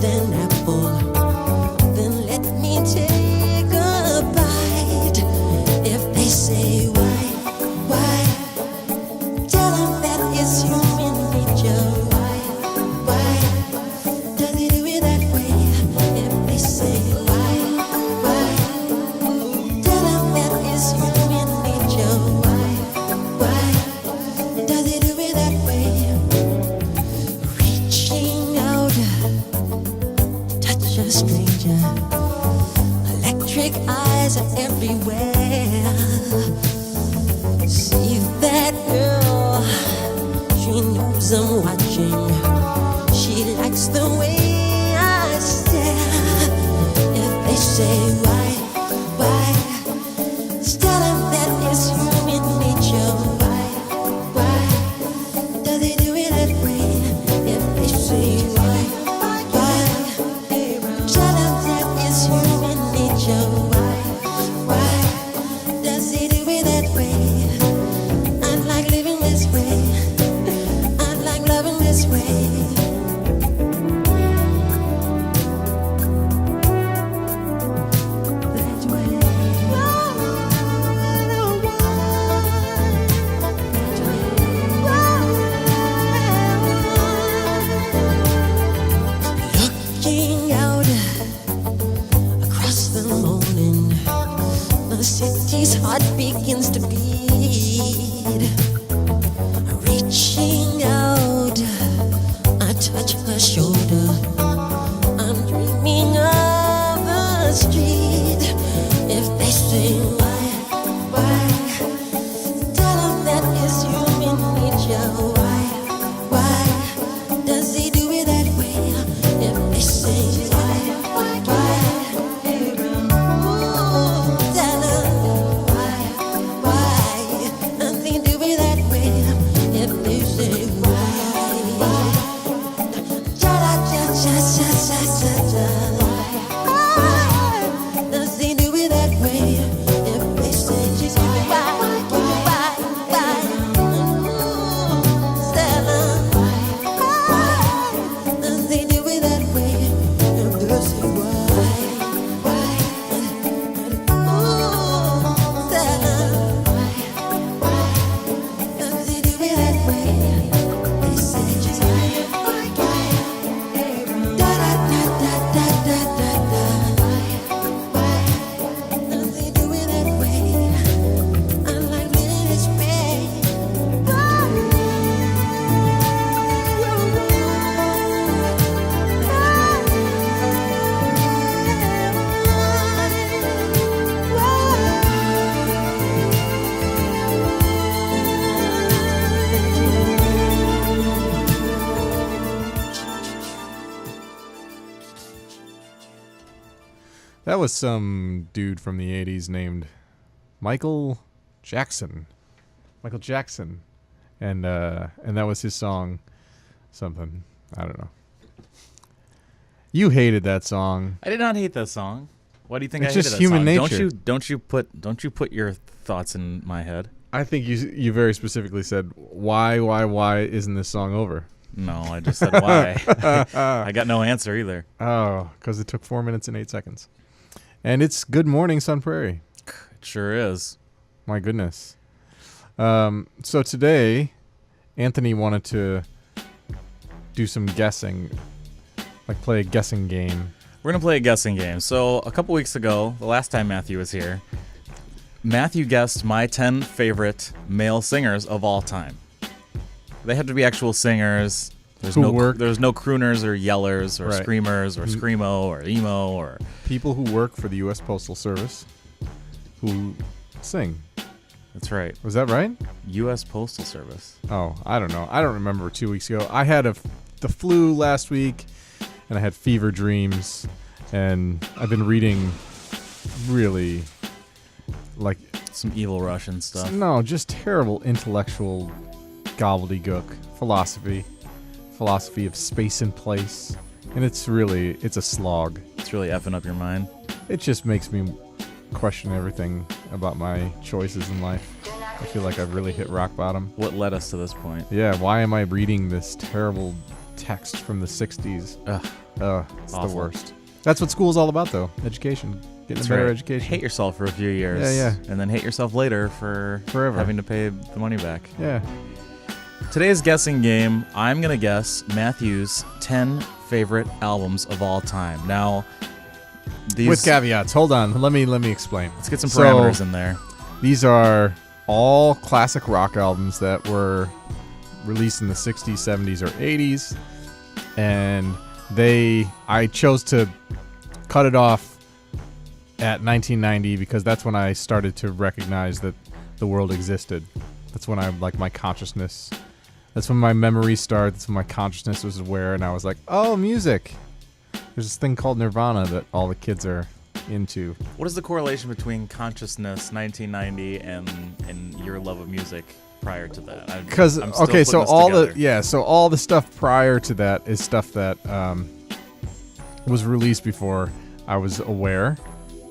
an apple, then let me take a bite. If they say why, tell them that it's human nature. Why does he do it that way? If they say why, tell them that it's human nature. Why does he do it that way? Reaching out, touch a stranger. Electric eyes are everywhere. See that girl, she knows I'm watching. She likes the way I stare. If they say why, tell them that it's human nature. Why does he do it that way? If they say why, tell them that it's human nature. Why does he do it that way? I like living this way. I like loving this way. That way. Looking out across the morning, the city's heart begins to beat. Reaching out, I touch her shoulder. I'm dreaming of a street. If they say why, tell them that it's human nature. Why does he do it that way? If they say why, tell them why does he do it that way? If they say why, does he do it that way? If they say why, tell them does he do it that way? If they say why, tell them does he do it that way? They say does he do it that way? I like living this way. That was some dude from the 80s named Michael Jackson. And that was his song, something. I don't know. You hated that song. I did not hate that song. Why do you think It's I hated just that human song? nature. Don't you put your thoughts in my head? I think you very specifically said, why isn't this song over? No, I just said why. I got no answer either. Oh, because it took 4 minutes and 8 seconds. And it's Good Morning, Sun Prairie. It sure is. My goodness. So today, Anthony wanted to do some guessing, like play a guessing game. We're going to play a guessing game. So a couple weeks ago, the last time Matthew was here, Matthew guessed my 10 favorite male singers of all time. They have to be actual singers. There's no crooners or yellers or screamers or screamo or emo or people who work for the U.S. Postal Service who sing. That's right. Was that right? U.S. Postal Service. Oh, I don't know. I don't remember 2 weeks ago. I had the flu last week, and I had fever dreams, and I've been reading really like some evil Russian stuff. No, just terrible intellectual gobbledygook philosophy of space and place, and it's a slog. It's really effing up your mind. It just makes me question everything about my choices in life. I feel like I've really hit rock bottom. What led us to this point? Yeah, why am I reading this terrible text from the 60s. It's Awful. the worst. That's what school's all about, though. Education. Getting That's a better right. education. Hate yourself for a few years. Yeah. And then hate yourself later for Forever. having to pay the money back. Yeah. Today's guessing game, I'm going to guess Matthew's 10 favorite albums of all time. Now, these... With caveats. Hold on. Let me explain. Let's get some parameters So, in there. These are all classic rock albums that were released in the 60s, 70s, or 80s. And I chose to cut it off at 1990 because that's when I started to recognize that the world existed. That's when my consciousness, that's when my memories started. That's when my consciousness was aware, and I was like, oh, music. There's this thing called Nirvana that all the kids are into. What is the correlation between consciousness 1990 and your love of music prior to that? Because I'm still okay, so putting this together. so all the stuff prior to that is stuff that was released before I was aware,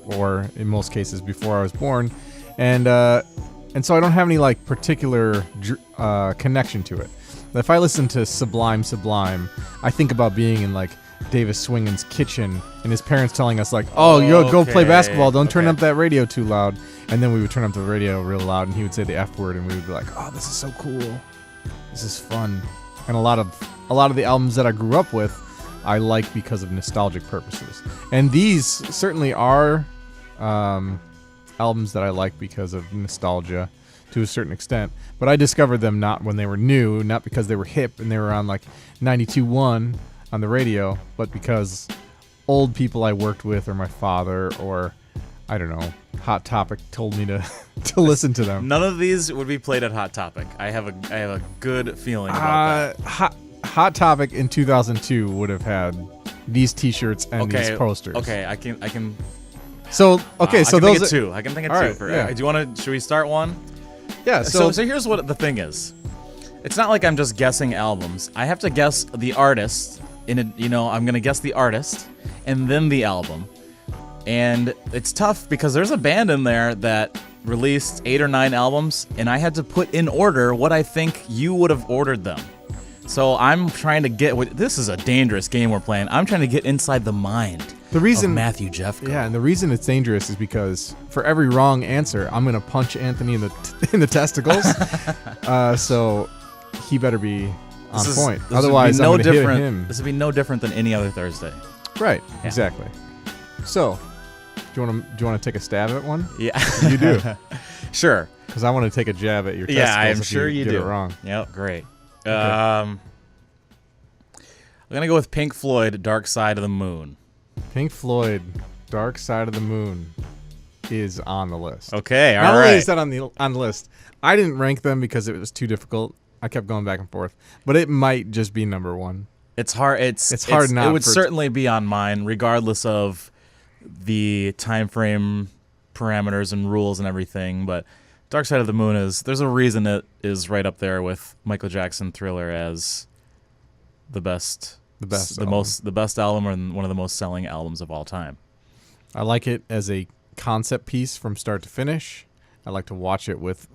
or in most cases before I was born, and so I don't have any like particular connection to it. If I listen to Sublime, I think about being in like Davis Swingen's kitchen and his parents telling us like, "Oh, yo, go play basketball. Don't turn up that radio too loud." And then we would turn up the radio real loud, and he would say the F word, and we would be like, "Oh, this is so cool. This is fun." And a lot of the albums that I grew up with, I like because of nostalgic purposes. And these certainly are albums that I like because of nostalgia to a certain extent. But I discovered them not when they were new, not because they were hip and they were on like 92.1 on the radio, but because old people I worked with, or my father, or I don't know, Hot Topic told me to to listen to them. None of these would be played at Hot Topic. I have a good feeling about that. Hot Topic in 2002 would have had these T-shirts and these posters. Okay, I can. So okay, so I can those think of two. I can think of All two. right, yeah. Do you want to? Should we start one? yeah. So here's what the thing is. It's not like I'm just guessing albums. I have to guess the artist. I'm gonna guess the artist and then the album. And it's tough because there's a band in there that released 8 or 9 albums, and I had to put in order what I think you would have ordered them. So I'm trying to get. This is a dangerous game we're playing. I'm trying to get inside the mind. The reason of Matthew Jeffco. Yeah, and the reason it's dangerous is because for every wrong answer, I'm gonna punch Anthony in the testicles. So he better be on point. Otherwise, I'm gonna hit him. This would be no different than any other Thursday. Right. Yeah. Exactly. So, do you want to take a stab at one? Yeah, You do, sure. because I want to take a jab at your testicles. Yeah, I'm if sure you get do. it wrong. Yep, great. I'm gonna go with Pink Floyd, "Dark Side of the Moon." Pink Floyd, "Dark Side of the Moon" is on the list. Okay, all Not right. only is that on the list, I didn't rank them because it was too difficult. I kept going back and forth, but it might just be number one. It's hard. It's hard not It would for- certainly be on mine, regardless of the time frame parameters and rules and everything. But "Dark Side of the Moon" there's a reason it is right up there with Michael Jackson "Thriller" as the best album and one of the most selling albums of all time. I like it as a concept piece from start to finish. I like to watch it with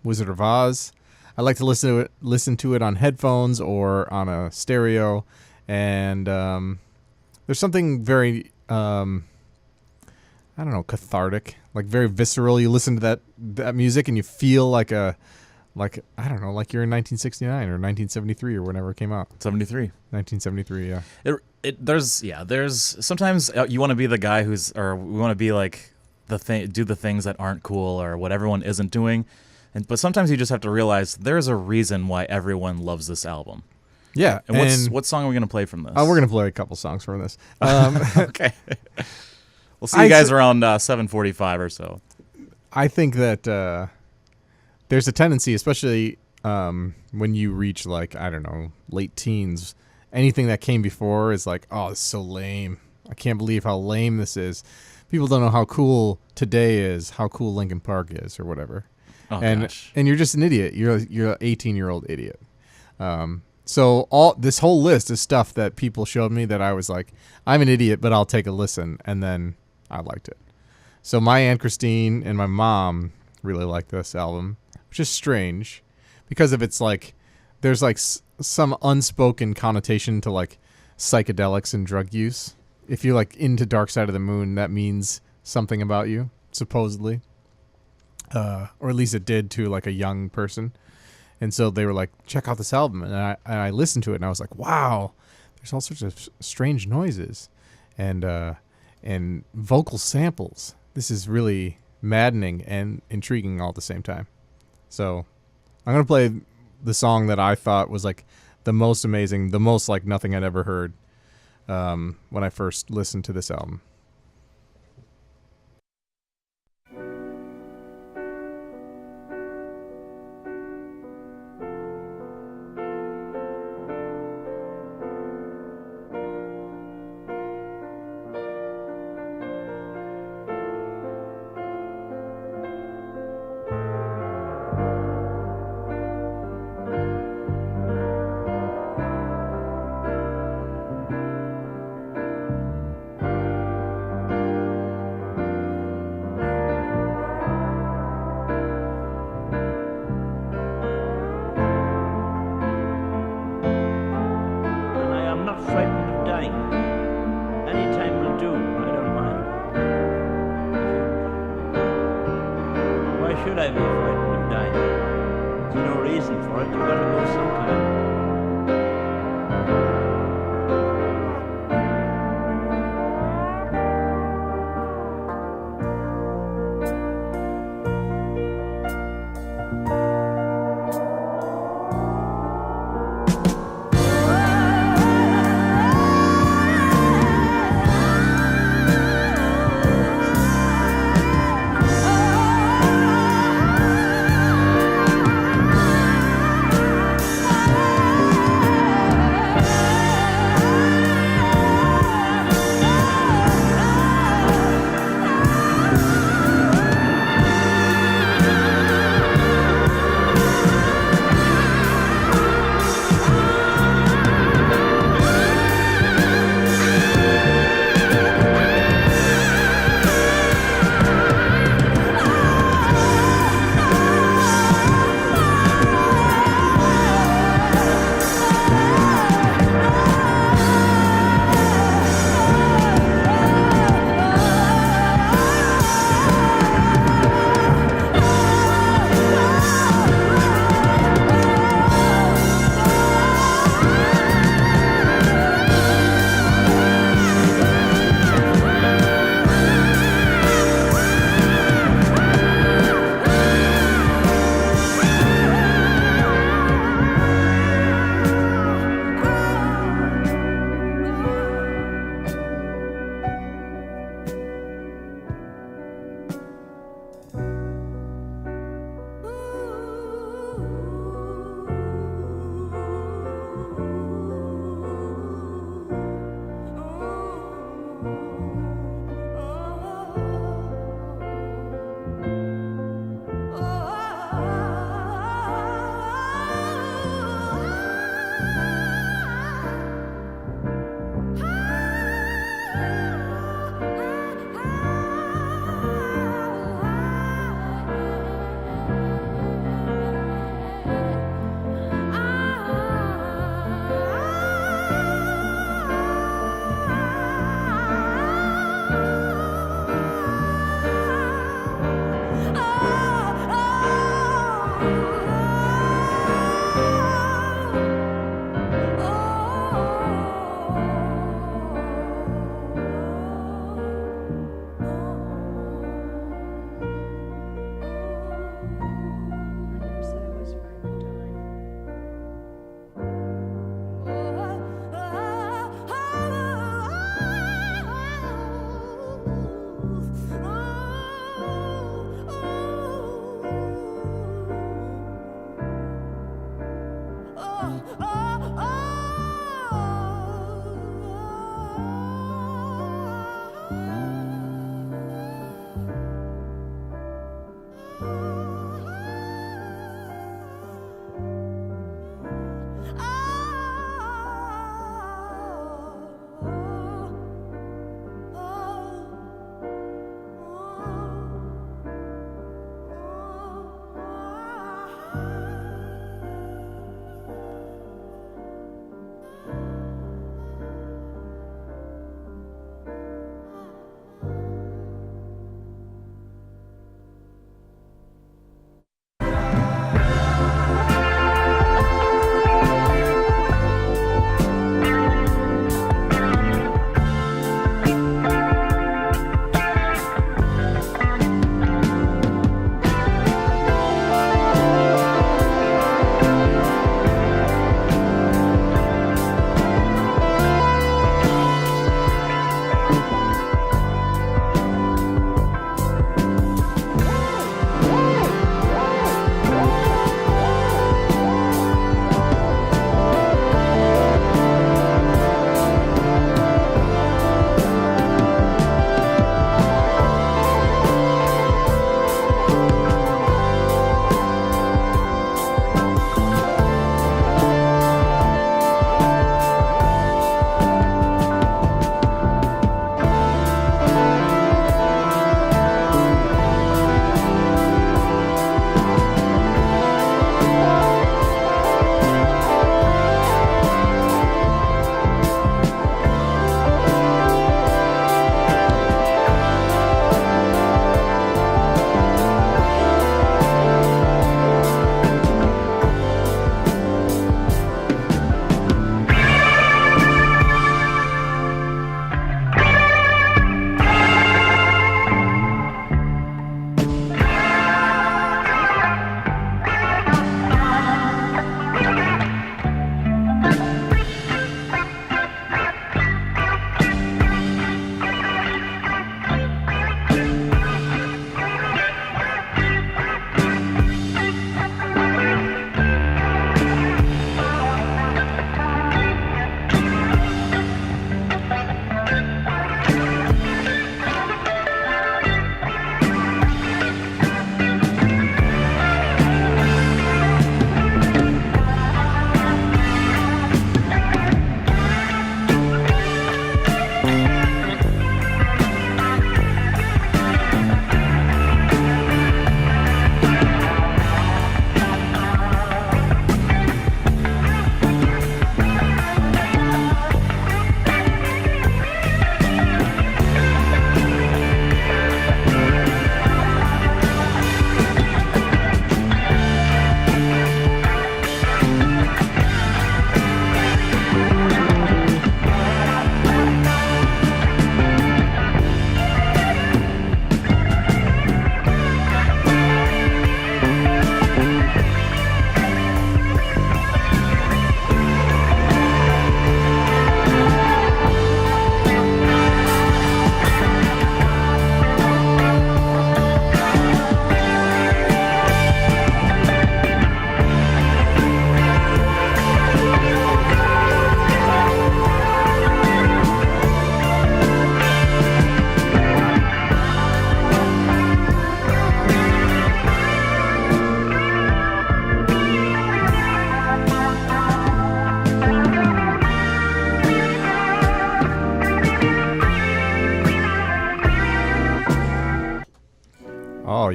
Wizard of Oz. I like to listen to it on headphones or on a stereo, and there's something very I don't know, cathartic, like very visceral. You listen to that music and you feel like I don't know, like you're in 1969 or 1973 or whenever it came out. 73. 1973, yeah. There's sometimes you want to be the guy we want to be like do the things that aren't cool or what everyone isn't doing. But sometimes you just have to realize there's a reason why everyone loves this album. Yeah. And what song are we going to play from this? We're going to play a couple songs from this. Okay. We'll see you guys around 7:45 or so. I think that there's a tendency, especially when you reach like, I don't know, late teens, anything that came before is like, oh, this is so lame. I can't believe how lame this is. People don't know how cool today is, how cool Linkin Park is, or whatever. Oh, and gosh. and you're just an idiot. You're an 18-year-old idiot. So this whole list is stuff that people showed me that I was like, I'm an idiot, but I'll take a listen, and then I liked it. So my Aunt Christine and my mom really liked this album, which is strange because of its like, there's like some unspoken connotation to like psychedelics and drug use. If you're like into Dark Side of the Moon, that means something about you, supposedly. Or at least it did to like a young person. And so they were like, check out this album. And I listened to it and I was like, wow, there's all sorts of strange noises and vocal samples. This is really maddening and intriguing all at the same time. So I'm going to play the song that I thought was like the most amazing, the most like nothing I'd ever heard when I first listened to this album. Should I be frightened of dying? There's no reason for it. You've got to go sometime.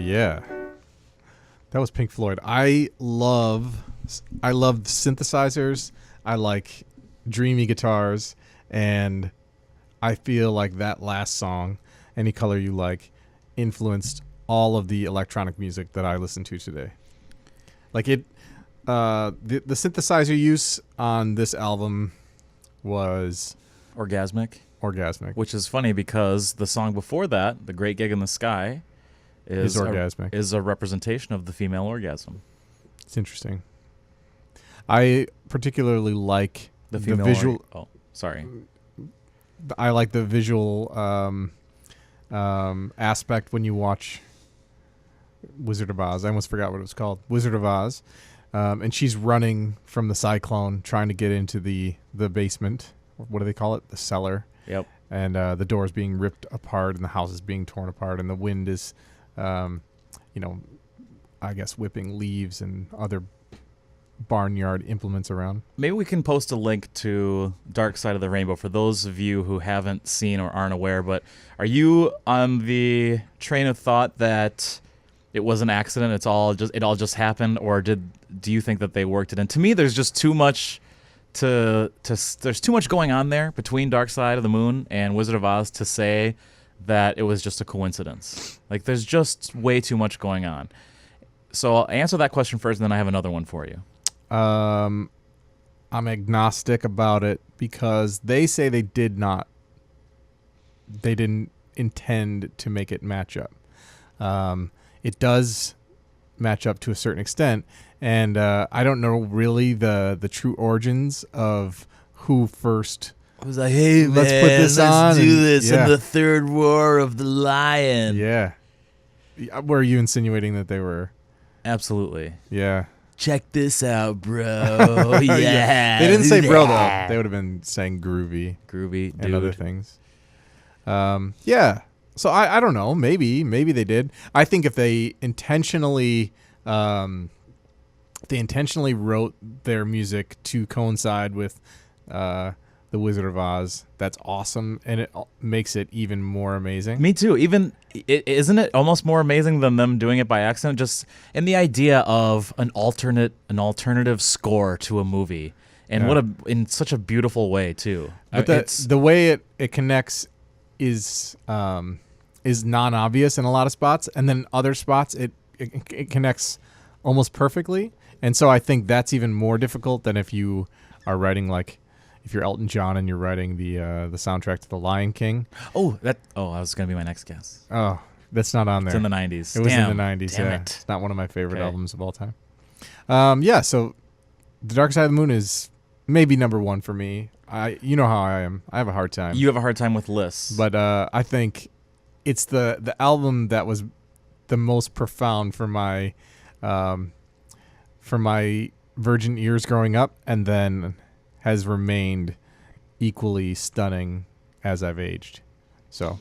yeah. That was Pink Floyd. I love synthesizers. I like dreamy guitars, and I feel like that last song, Any Color You Like, influenced all of the electronic music that I listen to today. Like it, the synthesizer use on this album was Orgasmic. Which Which is funny because the song before that, The Great Gig in the Sky, is orgasmic. Is a representation of the female orgasm. It's interesting. I particularly like The female visual. Sorry. I like the visual aspect when you watch Wizard of Oz. I almost forgot what it was called. Wizard of Oz. And she's running from the cyclone, trying to get into the basement. What do they call it? The cellar. Yep. And the door's being ripped apart, and the house is being torn apart, and the wind is, I guess whipping leaves and other barnyard implements around. Maybe we can post a link to Dark Side of the Rainbow for those of you who haven't seen or aren't aware. But are you on the train of thought that it was an accident? It all just happened, or do you think that they worked it in? To me, there's just too much there's too much going on there between Dark Side of the Moon and Wizard of Oz to say that it was just a coincidence. Like, there's just way too much going on. So I'll answer that question first, and then I have another one for you. I'm agnostic about it because they say they didn't intend to make it match up. It does match up to a certain extent, and I don't know really the true origins of who first. I was like, hey, let's put this on. Do this in the Third War of the Lion. Yeah. Were you insinuating that they were? Absolutely. Yeah. Check this out, bro. Yeah. They didn't say bro, though. They would have been saying groovy. Groovy, and dude. other things. Yeah. So I don't know. Maybe they did. I think if they intentionally wrote their music to coincide with the Wizard of Oz, that's awesome, and it makes it even more amazing. Me too. Even isn't it almost more amazing than them doing it by accident? Just in the idea of an alternative score to a movie, and in such a beautiful way too. But the way it connects is non-obvious in a lot of spots, and then other spots it connects almost perfectly. And so I think that's even more difficult than if you are writing, like, if you're Elton John and you're writing the soundtrack to The Lion King. That was gonna be my next guess. Oh, that's not on there. It's in the 90s. It was in the 90s. Damn yeah, it. it's not one of my favorite albums of all time. Yeah. So, The Dark Side of the Moon is maybe number one for me. You know how I am. I have a hard time. You have a hard time with lists, but I think it's the album that was the most profound for my virgin ears growing up, and then has remained equally stunning as I've aged. So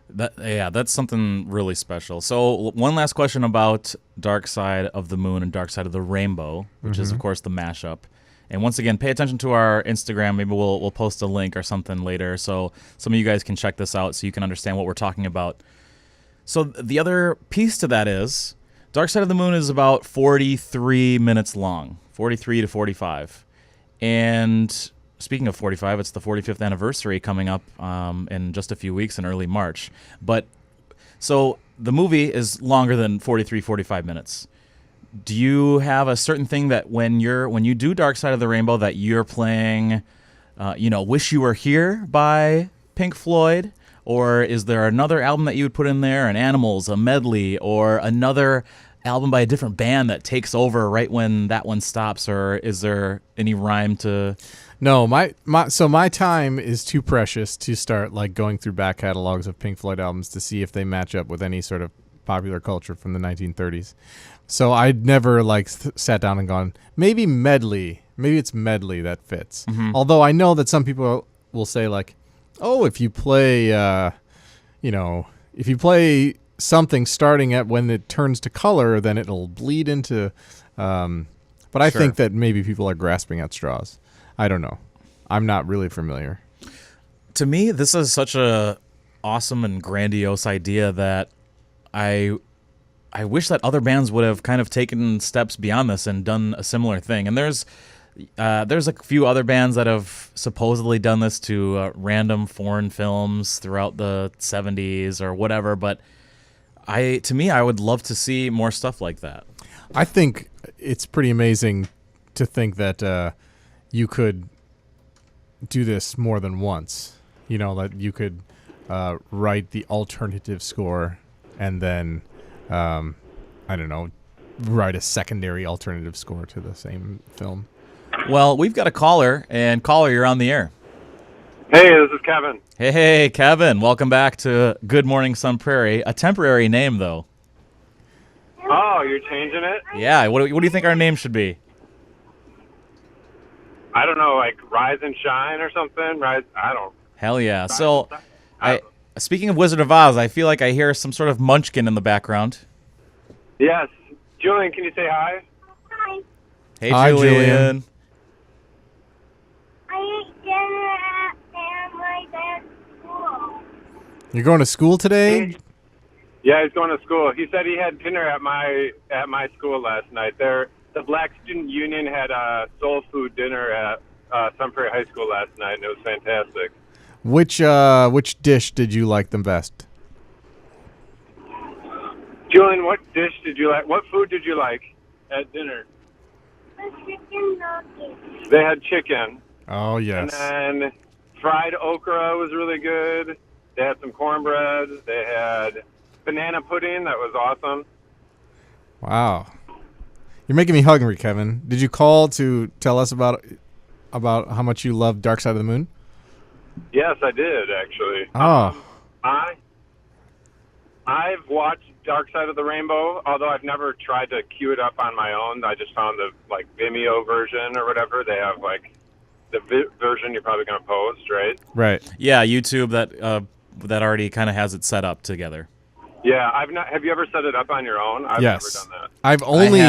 that's something really special. So one last question about Dark Side of the Moon and Dark Side of the Rainbow, which is of course the mashup. And once again, pay attention to our Instagram. Maybe we'll post a link or something later, so some of you guys can check this out so you can understand what we're talking about. So the other piece to that is Dark Side of the Moon is about 43 minutes long, 43 to 45. And speaking of 45, it's the 45th anniversary coming up in just a few weeks in early March. But so the movie is longer than 43, 45 minutes. Do you have a certain thing that when you do Dark Side of the Rainbow that you're playing, Wish You Were Here by Pink Floyd? Or is there another album that you would put in there, an Animals, a medley, or another album by a different band that takes over right when that one stops? Or is there any rhyme to... No, my time is too precious to start like going through back catalogs of Pink Floyd albums to see if they match up with any sort of popular culture from the 1930s. So I'd never sat down and gone, maybe it's medley that fits. Mm-hmm. Although I know that some people will say like, oh, if you play something starting at when it turns to color, then it'll bleed into but I think that maybe people are grasping at straws. I don't know. I'm not really familiar. To me, this is such a awesome and grandiose idea that I I wish that other bands would have kind of taken steps beyond this and done a similar thing. And there's a few other bands that have supposedly done this to random foreign films throughout the 70s or whatever, but I would love to see more stuff like that. I think it's pretty amazing to think that you could do this more than once. You know, that you could write the alternative score and then, I don't know, write a secondary alternative score to the same film. Well, we've got a caller, and caller, you're on the air. Hey, this is Kevin. Hey, Kevin. Welcome back to Good Morning Sun Prairie. A temporary name, though. Oh, you're changing it? Yeah, what do you think our name should be? I don't know, like Rise and Shine or something? I don't. Hell yeah. So, speaking of Wizard of Oz, I feel like I hear some sort of munchkin in the background. Yes. Julian, can you say hi? Hi. Hey, Hi, Julian. Julian. I ate dinner at my dad's school. You're going to school today? Yeah, he's going to school. He said he had dinner at my school last night. The Black Student Union had a soul food dinner at Sun Prairie High School last night, and it was fantastic. Which dish did you like the best? Julian, what dish did you like? What food did you like at dinner? The chicken nuggets. They had chicken. Oh, yes. And then fried okra was really good. They had some cornbread. They had banana pudding. That was awesome. Wow. You're making me hungry, Kevin. Did you call to tell us about how much you love Dark Side of the Moon? Yes, I did, actually. Oh. I've watched Dark Side of the Rainbow, although I've never tried to queue it up on my own. I just found the Vimeo version or whatever. They have the version you're probably going to post, right? Right. Yeah, YouTube that already kind of has it set up together. Yeah, I've not. Have you ever set it up on your own? I've Yes. never done that. I've only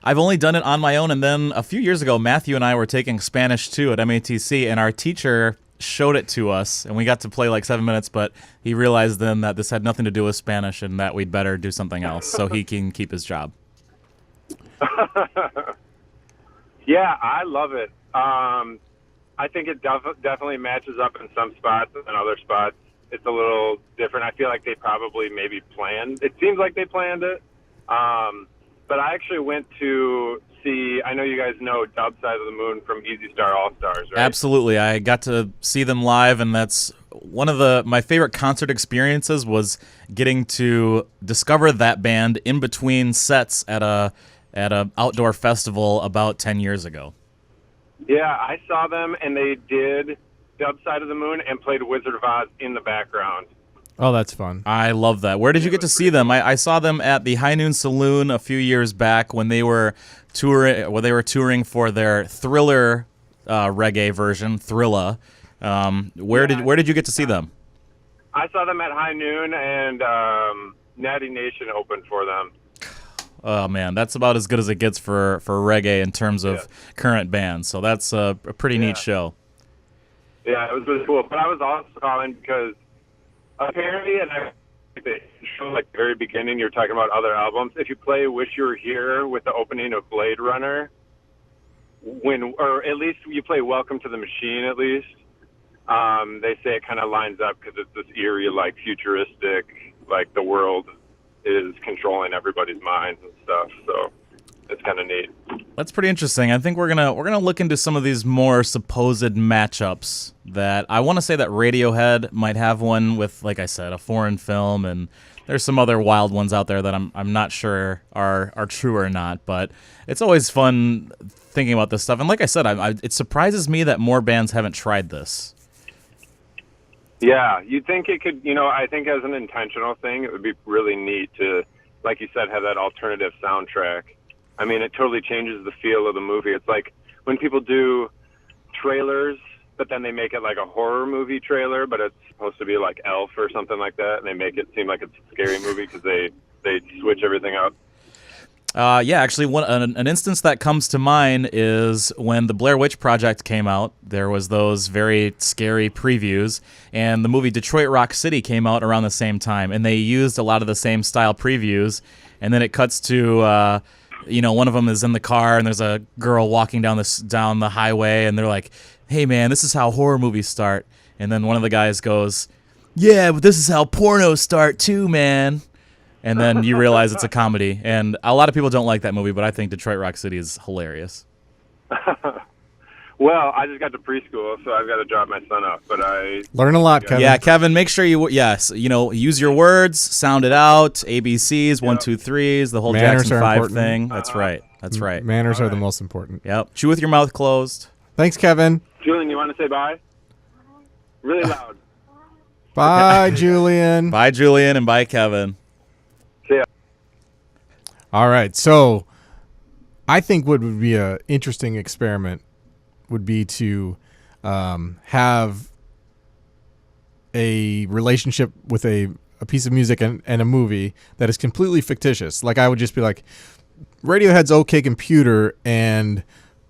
I've only done it on my own, and then a few years ago, Matthew and I were taking Spanish 2 at MATC, and our teacher showed it to us, and we got to play 7 minutes, but he realized then that this had nothing to do with Spanish and that we'd better do something else so he can keep his job. Yeah, I love it. I think it definitely matches up in some spots, and other spots it's a little different. I feel like they probably maybe planned. It seems like they planned it. But I actually went to see, I know you guys know Dub Side of the Moon from Easy Star All Stars, right? Absolutely. I got to see them live, and that's one of my favorite concert experiences was getting to discover that band in between sets at a outdoor festival about 10 years ago. Yeah, I saw them, and they did Dub Side of the Moon and played Wizard of Oz in the background. Oh, that's fun. I love that. Where did you get to see them? I saw them at the High Noon Saloon a few years back when they were touring for their Thriller reggae version, Thrilla. Where did you get to see them? I saw them at High Noon, and Natty Nation opened for them. Oh man, that's about as good as it gets for reggae in terms of current bands. So that's a pretty neat show. Yeah, it was really cool. But I was also calling because apparently, and I the show the very beginning, you're talking about other albums. If you play "Wish You Were Here" with the opening of Blade Runner, or at least you play "Welcome to the Machine," at least they say it kind of lines up because it's this eerie, futuristic, the world is controlling everybody's minds and stuff. So it's kind of neat. That's pretty interesting. I think we're gonna look into some of these more supposed matchups that I want to say that Radiohead might have one with, like I said, a foreign film, and there's some other wild ones out there that I'm not sure are true or not. But it's always fun thinking about this stuff. And like I said, it surprises me that more bands haven't tried this. Yeah, you'd think it could, I think as an intentional thing, it would be really neat to, like you said, have that alternative soundtrack. I mean, it totally changes the feel of the movie. It's like when people do trailers, but then they make it like a horror movie trailer, but it's supposed to be like Elf or something like that, and they make it seem like it's a scary movie because they switch everything up. Yeah, actually, an instance that comes to mind is when the Blair Witch Project came out. There was those very scary previews, and the movie Detroit Rock City came out around the same time, and they used a lot of the same style previews. And then it cuts to, one of them is in the car, and there's a girl walking down the highway, and they're like, "Hey, man, this is how horror movies start." And then one of the guys goes, "Yeah, but this is how pornos start too, man." And then you realize it's a comedy. And a lot of people don't like that movie, but I think Detroit Rock City is hilarious. Well, I just got to preschool, so I've got to drop my son off. But I Learn a lot, Kevin. Yeah, Kevin, make sure use your words, sound it out, ABCs, 1, 2, 3s, the whole Manners Jackson are 5 important. thing. That's right. That's right. Manners are the most important. Yep. Chew with your mouth closed. Thanks, Kevin. Julian, you want to say bye? Really loud. Bye, Julian. Bye, Julian, and bye, Kevin. See ya. All right, so I think what would be an interesting experiment would be to have a relationship with a piece of music and a movie that is completely fictitious. Like I would just be like, Radiohead's OK Computer and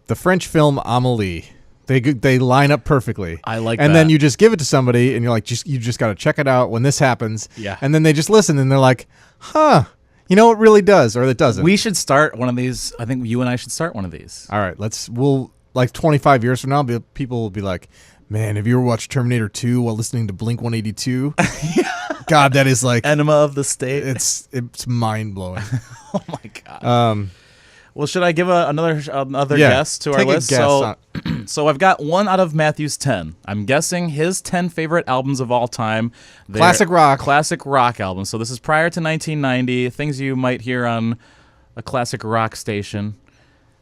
the French film Amélie. They line up perfectly. I like and that. then you just give it to somebody and you're like, you just got to check it out when this happens. Yeah. And then they just listen and they're like, huh, you know, it really does or it doesn't. We should start one of these. I think you and I should start one of these. All right, we'll like 25 years from now, people will be like, man, have you ever watched Terminator 2 while listening to Blink 182? God, that is like Enema of the State. it's mind blowing. Oh my god. Well, should I give another guess to our take a list? guess. So I've got 1 out of Matthew's 10. I'm guessing his 10 favorite albums of all time. They're Classic rock albums. So this is prior to 1990. Things you might hear on a classic rock station.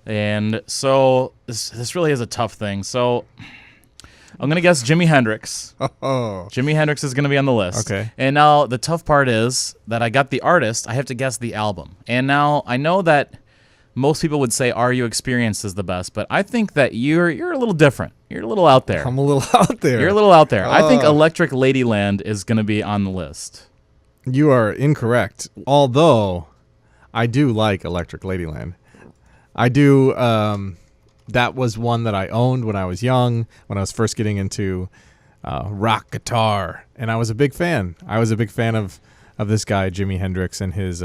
And so this really is a tough thing. So I'm going to guess Jimi Hendrix. Oh, Jimi Hendrix is going to be on the list. Okay. And now the tough part is that I got the artist. I have to guess the album. And now I know that most people would say Are You Experienced is the best, but I think that you're a little different. You're a little out there. I'm a little out there. You're a little out there. I think Electric Ladyland is going to be on the list. You are incorrect. Although I do like Electric Ladyland. I do. That was one that I owned when I was young, when I was first getting into rock guitar, and I was a big fan. I was a big fan of this guy, Jimi Hendrix, and his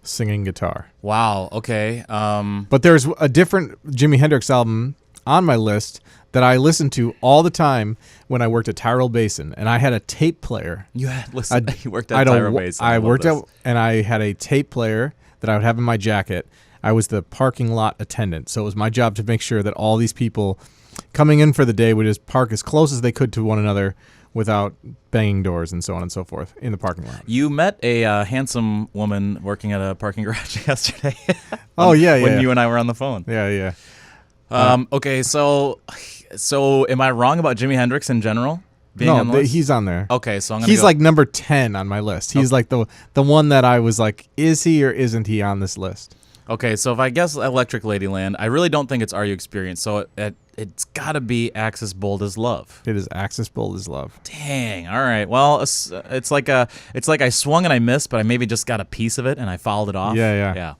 singing guitar. Wow. Okay. But there's a different Jimi Hendrix album on my list that I listened to all the time when I worked at Tyrrell Basin, and I had a tape player. You worked at Tyrrell Basin. I worked at, and I had a tape player that I would have in my jacket. I was the parking lot attendant, so it was my job to make sure that all these people coming in for the day would just park as close as they could to one another without banging doors and so on and so forth in the parking lot. You met a handsome woman working at a parking garage yesterday. Oh, yeah. When you and I were on the phone. Yeah. Okay, so am I wrong about Jimi Hendrix in general? Being on the list? He's on there. Okay, so I'm gonna He's go. like number 10 on my list. He's like the one that I was like, is he or isn't he on this list? Okay, so if I guess Electric Ladyland, I really don't think it's Are You Experienced, so it's got to be Axis Bold as Love. It is Axis Bold as Love. Dang. All right. Well, it's like I swung and I missed, but I maybe just got a piece of it and I fouled it off. Yeah.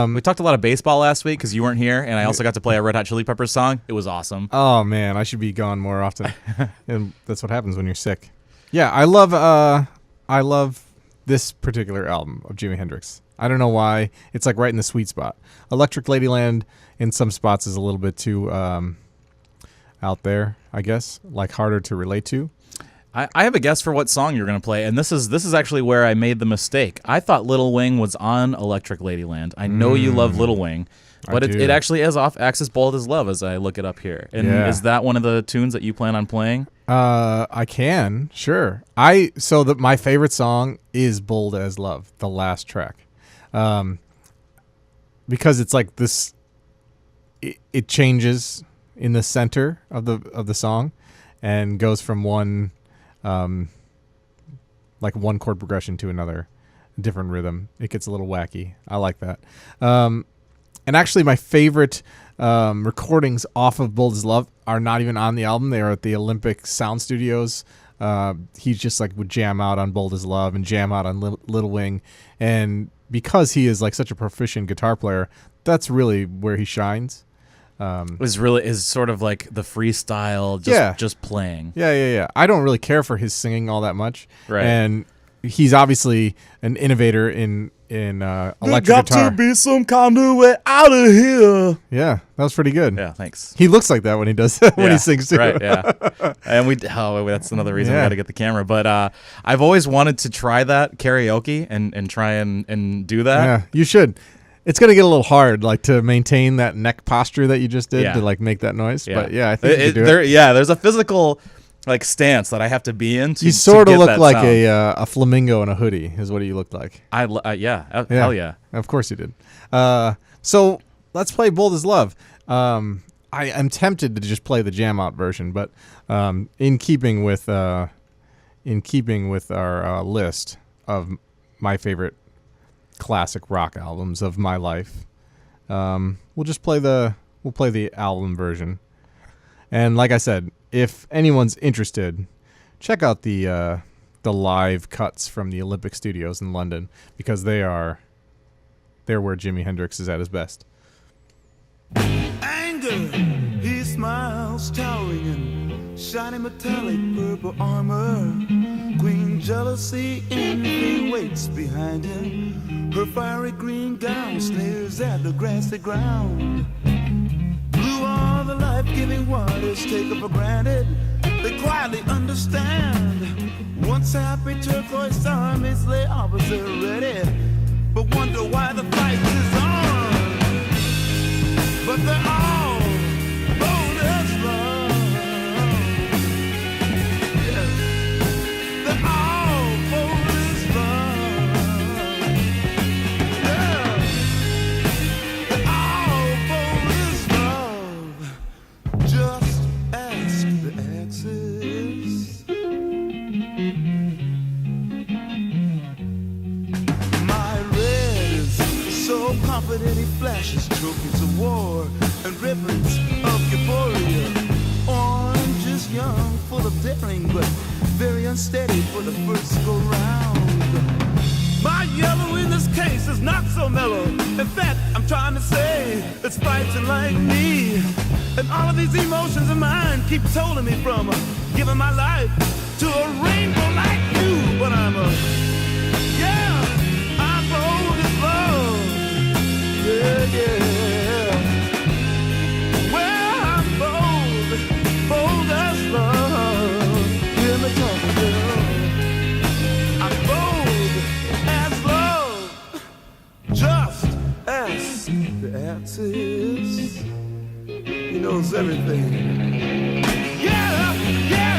We talked a lot of baseball last week because you weren't here, and I also got to play a Red Hot Chili Peppers song. It was awesome. Oh man, I should be gone more often. And that's what happens when you're sick. Yeah, I love this particular album of Jimi Hendrix. I don't know why. It's like right in the sweet spot. Electric Ladyland in some spots is a little bit too out there, I guess, like harder to relate to. I have a guess for what song you're going to play, and this is actually where I made the mistake. I thought Little Wing was on Electric Ladyland. I know you love Little Wing, but it actually is off Axis Bold as Love as I look it up here. And is that one of the tunes that you plan on playing? I can, sure. My favorite song is Bold as Love, the last track. Because it's like this, it changes in the center of the song and goes from one chord progression to another different rhythm. It gets a little wacky. I like that. And actually my favorite recordings off of Bold as Love are not even on the album. They are at the Olympic Sound Studios. He just like would jam out on Bold as Love and jam out on Little Wing, and because he is like such a proficient guitar player, that's really where he shines. Is sort of like the freestyle, just playing. Yeah. I don't really care for his singing all that much. Right. And he's obviously an innovator in electric There got guitar. to be some kind of way out of here. Yeah, that was pretty good. Yeah, thanks. He looks like that when he does when he sings too. Right, yeah. And that's another reason we Yeah. got to get the camera. But I've always wanted to try that karaoke and try and do that. Yeah, you should. It's gonna get a little hard, like to maintain that neck posture that you just did Yeah. to like make that noise. Yeah. But yeah, I think you can do it. There's a physical like stance that I have to be in. You sort of get look that like sound. a flamingo in a hoodie, is what you looked like. Hell yeah. Of course you did. So let's play Bold as Love. I am tempted to just play the jam out version, but in keeping with our list of my favorite classic rock albums of my life, we'll play the album version. And like I said, if anyone's interested, check out the live cuts from the Olympic Studios in London, because they're where Jimi Hendrix is at his best. Anger, he smiles, towering in shiny metallic purple armor. Queen jealousy, envy waits behind him. Her fiery green gown sneers at the grassy ground. Blue are the life-giving waters taken for granted. They quietly understand. Once happy turquoise armies lay opposite ready, but wonder why the fight is on. But they're all bold as love. Yeah. They're all bold as love. Yeah. They're all bold as love. Just ask the Axis. My red is so confident he flashes trophies of war and ribbons of euphoria. Orange is young, full of daring, but very unsteady for the first go round. My yellow in this case is not so mellow. In fact, I'm trying to say it's fighting like me. And all of these emotions of mine keep holding me from giving my life to a rainbow like you. But I'm bold as love. Yeah. Well, I'm bold as love. Hear me talk, girl. I'm bold as love. Just ask the Axis. He knows everything. Yeah. Yeah.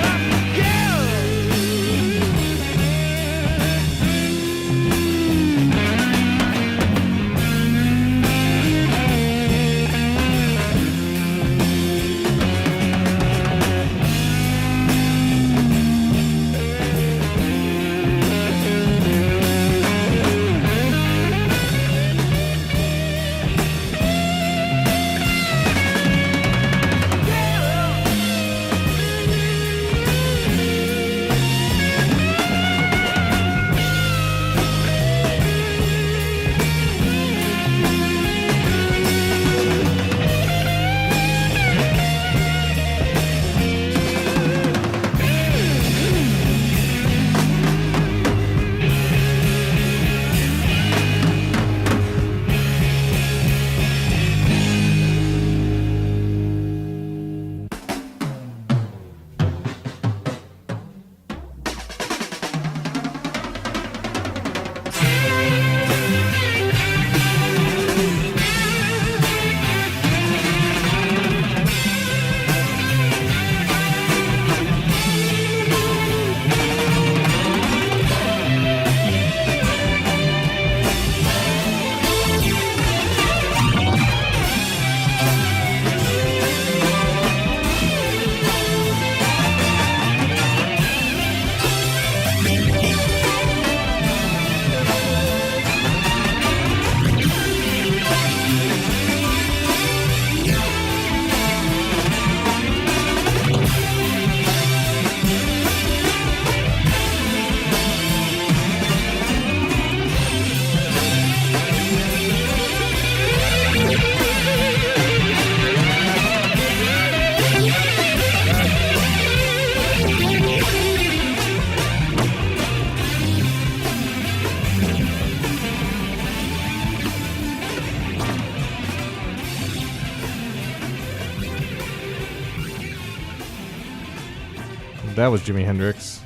That was Jimi Hendrix.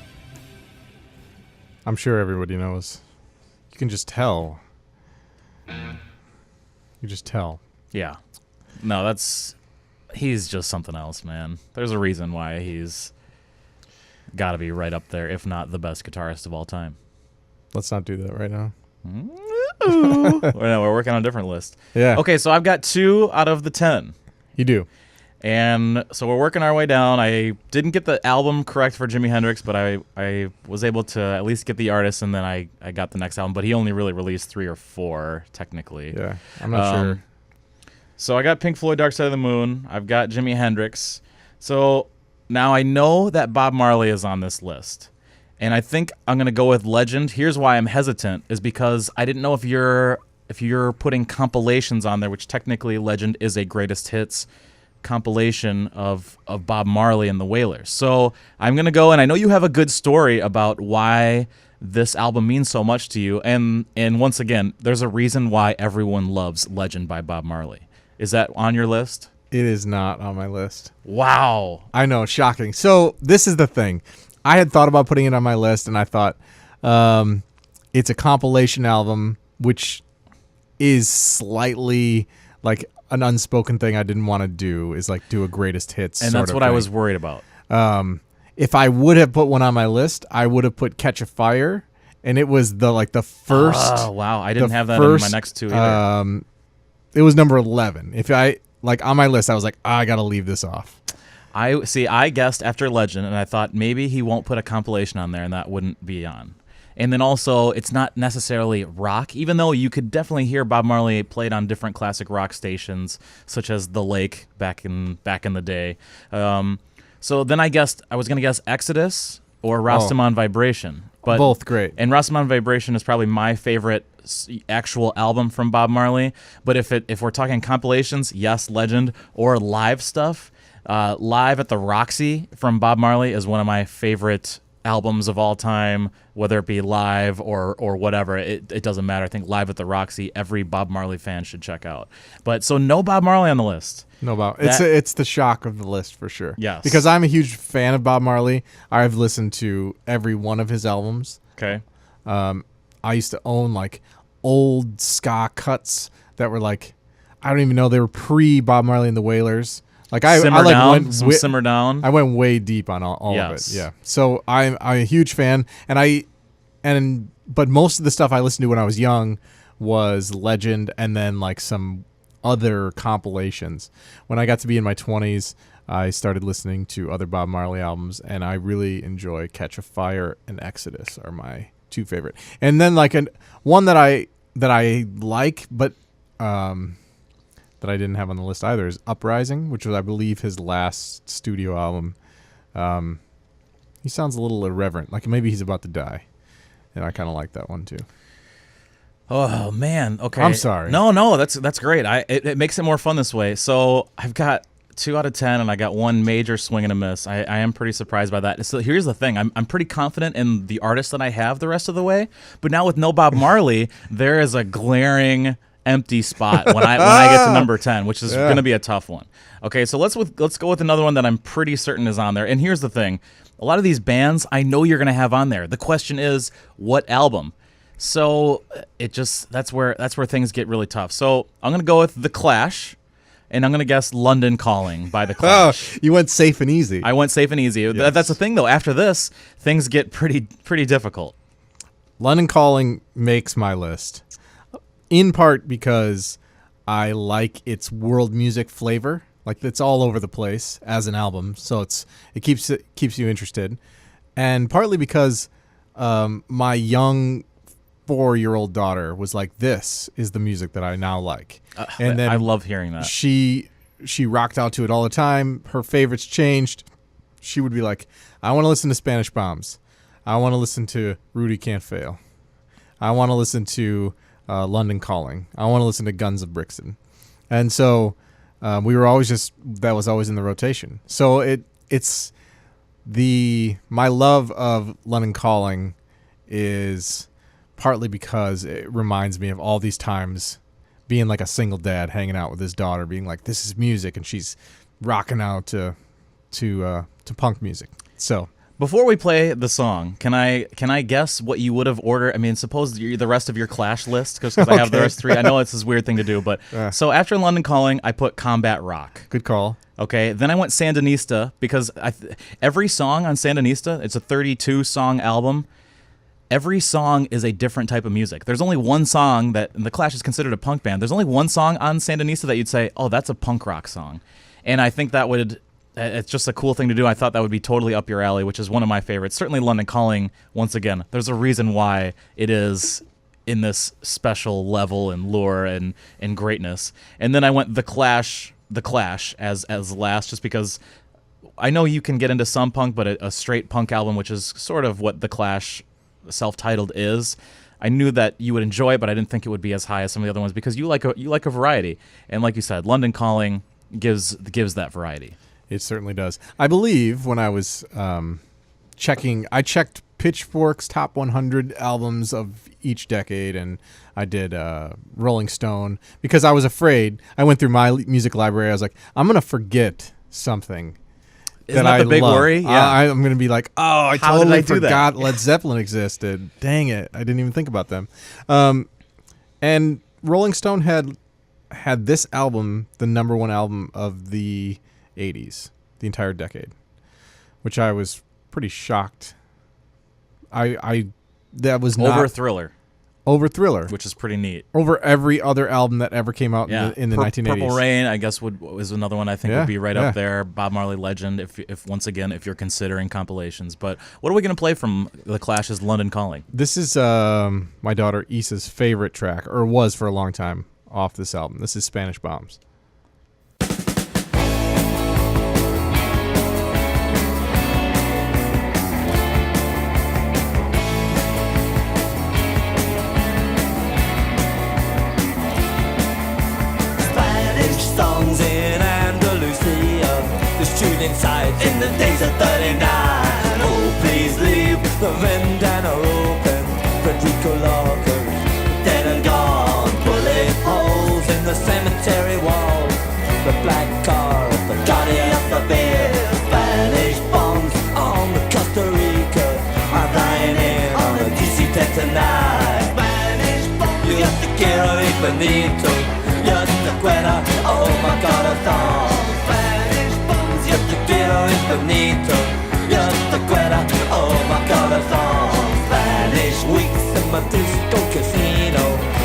I'm sure everybody knows. You can just tell. You just tell. Yeah. No, he's just something else, man. There's a reason why he's got to be right up there, if not the best guitarist of all time. Let's not do that right now. No, we're working on a different list. Yeah. Okay, so I've got 2 out of the 10. You do. And so we're working our way down. I didn't get the album correct for Jimi Hendrix, but I was able to at least get the artist, and then I got the next album. But he only really released 3 or 4, technically. Yeah, I'm not sure. So I got Pink Floyd, Dark Side of the Moon. I've got Jimi Hendrix. So now I know that Bob Marley is on this list. And I think I'm going to go with Legend. Here's why I'm hesitant, is because I didn't know if you're putting compilations on there, which technically Legend is a greatest hits compilation of Bob Marley and the Wailers. So I'm going to go, and I know you have a good story about why this album means so much to you. And once again, there's a reason why everyone loves Legend by Bob Marley. Is that on your list? It is not on my list. Wow. I know, shocking. So this is the thing. I had thought about putting it on my list, and I thought it's a compilation album, which is slightly like an unspoken thing I didn't want to do, is like do a greatest hits. And that's what I was worried about. If I would have put one on my list, I would have put Catch a Fire, and it was the first. Oh, wow. I didn't have that in my next 2 either. It was number 11. If I on my list, I was like, I got to leave this off. I guessed after Legend, and I thought maybe he won't put a compilation on there, and that wouldn't be on. And then also, it's not necessarily rock, even though you could definitely hear Bob Marley played on different classic rock stations, such as The Lake back in the day. So then I was going to guess Exodus or Rastaman Vibration. But both great. And Rastaman Vibration is probably my favorite actual album from Bob Marley. But if we're talking compilations, yes, Legend or live stuff. Live at the Roxy from Bob Marley is one of my favorite albums of all time, whether it be live or whatever. It doesn't matter. I think Live at the Roxy, every Bob Marley fan should check out. But so no Bob Marley on the list. No Bob. It's the shock of the list for sure. Yes. Because I'm a huge fan of Bob Marley. I've listened to every one of his albums. Okay. I used to own like old ska cuts that were like, I don't even know, they were pre Bob Marley and the Wailers. Like Simmer Down. I went way deep on all of it. Yeah. So I'm a huge fan, but most of the stuff I listened to when I was young was Legend, and then like some other compilations. When I got to be in my 20s, I started listening to other Bob Marley albums, and I really enjoy Catch a Fire and Exodus are my 2 favorite. And then like one that I like, but that I didn't have on the list either is Uprising, which was, I believe, his last studio album. He sounds a little irreverent, like maybe he's about to die, and I kind of like that one too. Oh man, okay. I'm sorry. No, that's great. It makes it more fun this way. So I've got 2 out of 10, and I got 1 major swing and a miss. I am pretty surprised by that. So here's the thing: I'm pretty confident in the artist that I have the rest of the way, but now with no Bob Marley, there is a glaring empty spot when I get to number 10, which is going to be a tough one. Okay, so let's go with another one that I'm pretty certain is on there. And here's the thing: a lot of these bands I know you're going to have on there. The question is, what album? So that's where things get really tough. So I'm going to go with The Clash, and I'm going to guess London Calling by The Clash. Oh, you went safe and easy. I went safe and easy. Yes. That's the thing, though. After this, things get pretty difficult. London Calling makes my list, in part because I like its world music flavor. Like, it's all over the place as an album, so it keeps you interested, and partly because my young 4-year-old daughter was like, "This is the music that I now like," and then I love hearing that. She rocked out to it all the time. Her favorites changed. She would be like, "I want to listen to Spanish Bombs. I want to listen to Rudy Can't Fail. I want to listen to London Calling. I want to listen to Guns of Brixton," and so we were always that was always in the rotation. So it's my love of London Calling is partly because it reminds me of all these times being like a single dad hanging out with his daughter, being like, "This is music," and she's rocking out to punk music. So Before we play the song, can I guess what you would have ordered? I mean, suppose the rest of your Clash list, because I have the rest three. I know it's this weird thing to do, but so after London Calling, I put Combat Rock. Good call. Okay, then I went Sandinista because every song on Sandinista, it's a 32-song album. Every song is a different type of music. There's only one song that, and the Clash is considered a punk band. There's only one song on Sandinista that you'd say, oh, that's a punk rock song. And I think that would... It's just a cool thing to do. I thought that would be totally up your alley, which is one of my favorites. Certainly London Calling, once again, there's a reason why it is in this special level and lure and greatness. And then I went The Clash as last, just because I know you can get into some punk, but a straight punk album, which is sort of what The Clash self-titled is, I knew that you would enjoy it, but I didn't think it would be as high as some of the other ones because you like a variety. And like you said, London Calling gives that variety. It certainly does. I believe when I was checking, I checked Pitchfork's top 100 albums of each decade, and I did Rolling Stone because I was afraid. I went through my music library. I was like, I'm going to forget something. Isn't that the big worry? Yeah. I'm going to be like, oh, I How totally did I do forgot that? Led Zeppelin existed. Dang it. I didn't even think about them. And Rolling Stone had this album, the number one album of the 80s, the entire decade, which I was pretty shocked. That was not over Thriller, which is pretty neat. Over every other album that ever came out in the 1980s. Purple Rain, I guess, was another one I think would be right up there. Bob Marley Legend, if once again, if you're considering compilations. But what are we going to play from The Clash's London Calling? This is my daughter Issa's favorite track, or was for a long time, off this album. This is Spanish Bombs. Songs in Andalusia, the shooting sides in the days of 39. Oh, please leave the Vendana open. Federico Lockers, dead and gone. Bullet holes in the cemetery wall. The black car, the Guardian of the beer. Spanish bombs on the Costa Rica are flying in on a DC-10 tonight. Spanish bombs, you have to get away Benito. Just the cuera, oh my corazón. Spanish bombs, just the quiero infinito. Just the cuera, oh my corazón. Spanish weeks in my disco casino.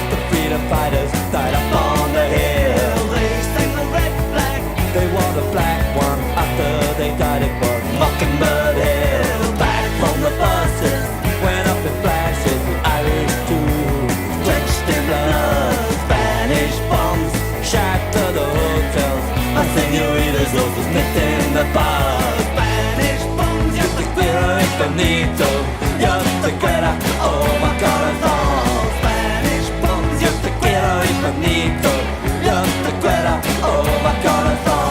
The freedom fighters died up on the hill. They sang the red flag, they wore the black one. After they died it was Mockingbird Hill. Back from the buses, went up in flashes with Irish too, drenched in blood. Spanish bombs shatter the hotels. My senoritas also met in the bar. Spanish bombs, yo te quiero infinito. Yo te quiero, oh my corazón. Spanish bombs, yo te quiero infinito. Yo te quiero, oh my corazón.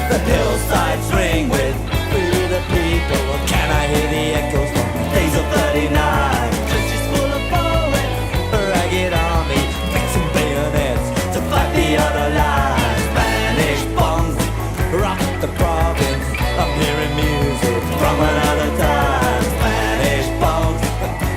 The hillsides ring with Free the People. Can I hear the echoes from days of 39? Churches full of poets, ragged army, fixing bayonets to fight the other line. Spanish bombs rock the province. I'm hearing music from another time. Spanish bombs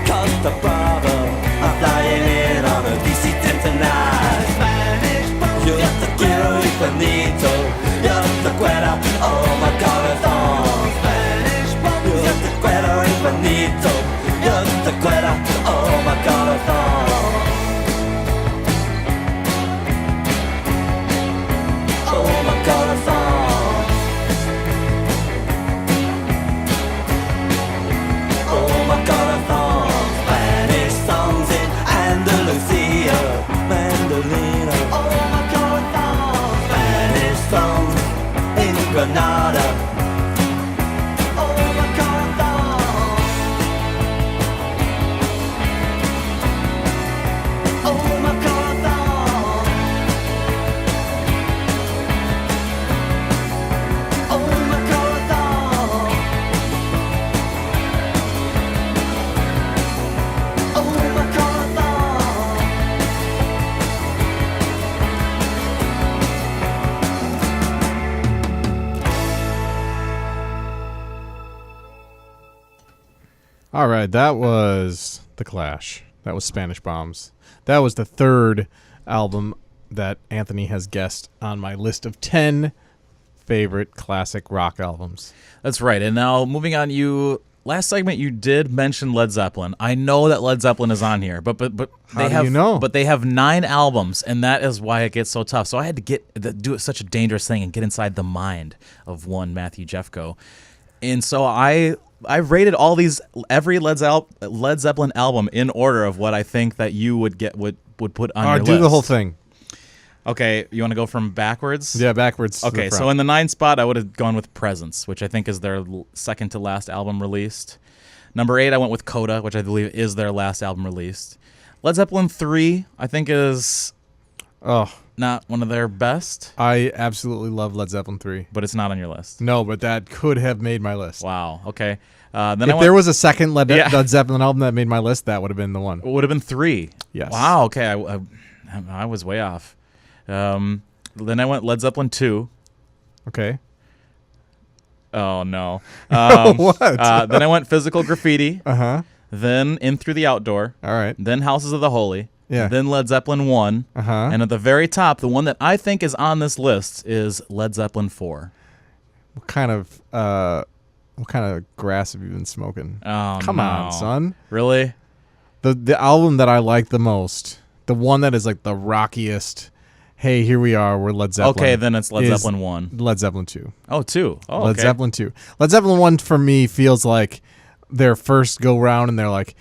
Costa Brava. I'm flying in on a DC-10 tonight. Spanish bombs, yo te quiero infinito. Yo te quiero, oh my corazón. Spanish bombs, yo te quiero infinito. Yo te quiero, oh my corazón. Oh my corazón. Oh my corazón. Spanish songs in Andalusia, mandolina. Oh my corazón. Spanish songs in Granada. Oh my corazón. All right, that was The Clash. That was Spanish Bombs. That was the third album that Anthony has guessed on my list of 10 favorite classic rock albums. That's right. And now moving on, last segment you did mention Led Zeppelin. I know that Led Zeppelin is on here, but How do you know? But they have 9 albums, and that is why it gets so tough. So I had to do such a dangerous thing and get inside the mind of one Matthew Jeffco. And so I rated every Led Zeppelin album in order of what I think that you would put on your list. Do the whole thing. Okay, you want to go from backwards? Yeah, backwards. Okay, so in the 9th spot, I would have gone with Presence, which I think is their second to last album released. Number 8, I went with Coda, which I believe is their last album released. Led Zeppelin 3, I think is not one of their best. I absolutely love Led Zeppelin 3. But it's not on your list. No, but that could have made my list. Wow, okay. If there was a second Led Zeppelin album that made my list, that would have been the one. It would have been 3. Yes. Wow, okay. I was way off. Then I went Led Zeppelin 2. Okay. Oh, no. What? Then I went Physical Graffiti. Uh-huh. Then In Through the Outdoor. All right. Then Houses of the Holy. Yeah. Then Led Zeppelin 1. Uh-huh. And at the very top, the one that I think is on this list is Led Zeppelin 4. What kind of grass have you been smoking? Oh, Come on, son. Really? The album that I like the most, the one that is like the rockiest, hey, here we are, we're Led Zeppelin. Okay, then it's Led Zeppelin 1. Led Zeppelin 2. Oh, 2. Oh, Led okay. Zeppelin 2. Led Zeppelin 1 for me feels like their first go round and they're like,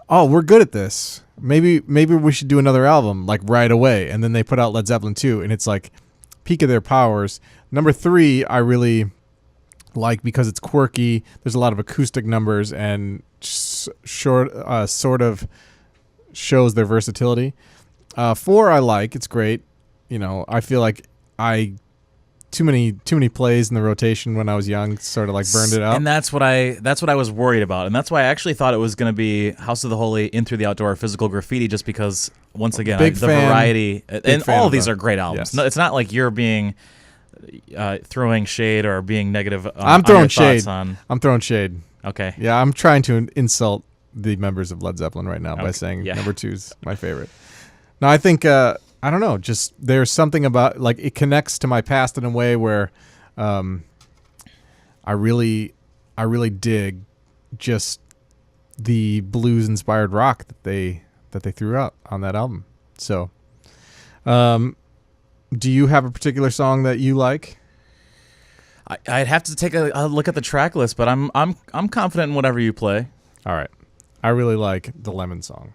oh, we're good at this. Maybe we should do another album like right away. And then they put out Led Zeppelin 2 and it's like peak of their powers. Number 3, I really like because it's quirky. There's a lot of acoustic numbers and sort of shows their versatility. 4, I like. It's great. You know, I feel like too many plays in the rotation when I was young sort of like burned it out. And that's what I was worried about. And that's why I actually thought it was going to be House of the Holy, In Through the Outdoor, Physical Graffiti, just because, once again, the variety. And all of these are great albums. Yes. No, it's not like you're being throwing shade or being negative I'm throwing on your shade. thoughts on. I'm throwing shade. Okay. Yeah, I'm trying to insult the members of Led Zeppelin right now by saying Yeah. number 2's my favorite. No, I think I don't know. Just there's something about like it connects to my past in a way where I really dig just the blues inspired rock that they threw out on that album. So, do you have a particular song that you like? I'd have to take a look at the track list, but I'm confident in whatever you play. All right, I really like the Lemon Song.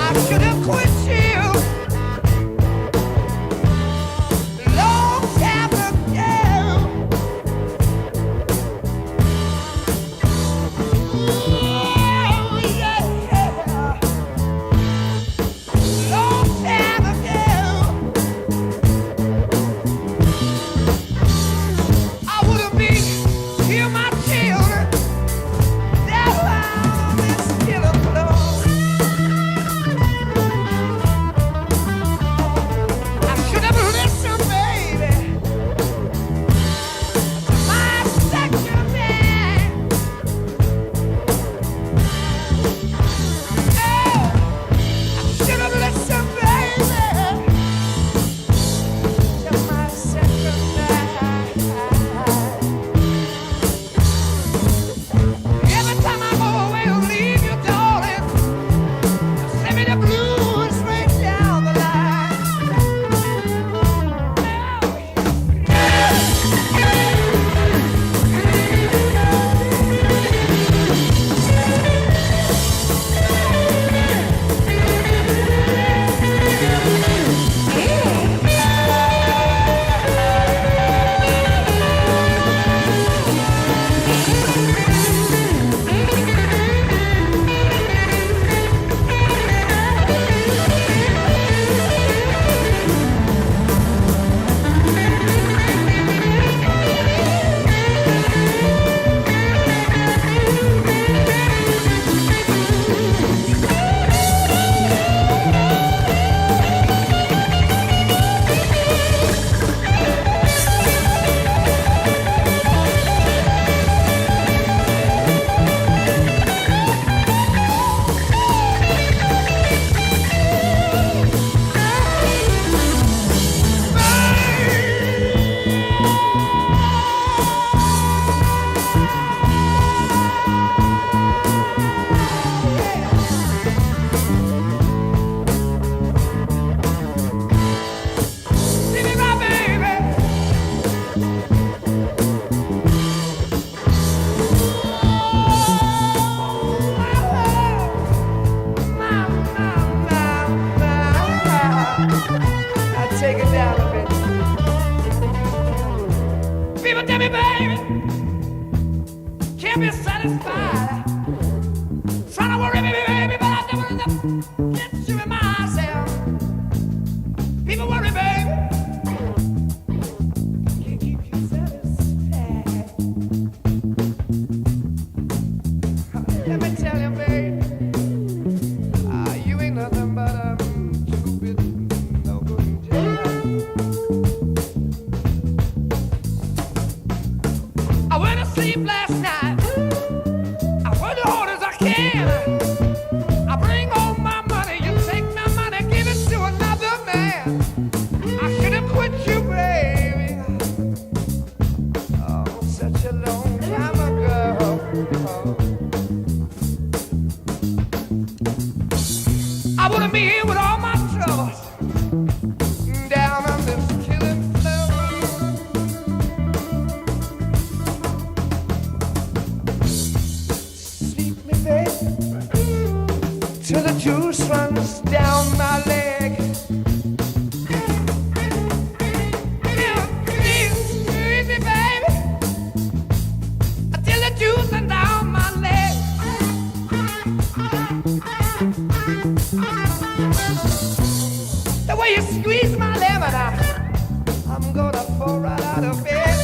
I should have quit you long time ago. People tell me, baby, can't be satisfied. Trying to worry me, baby, but I never enough get you in myself. People worry, baby, can't keep you satisfied. Let me tell you, baby, you ain't nothing but a stupid, no good job. I went to sleep last night. I worked as hard as I can. I bring home my money. You take my money, give it to another man. I should have quit you, baby. Oh, such a long time ago. I wouldn't be here with all my troubles down on this killing floor. Sleep me, baby, till the juice runs down my leg. Squeeze me, baby, till the juice runs down my leg. The way you squeeze my lemon, I'm gonna fall right out of bed.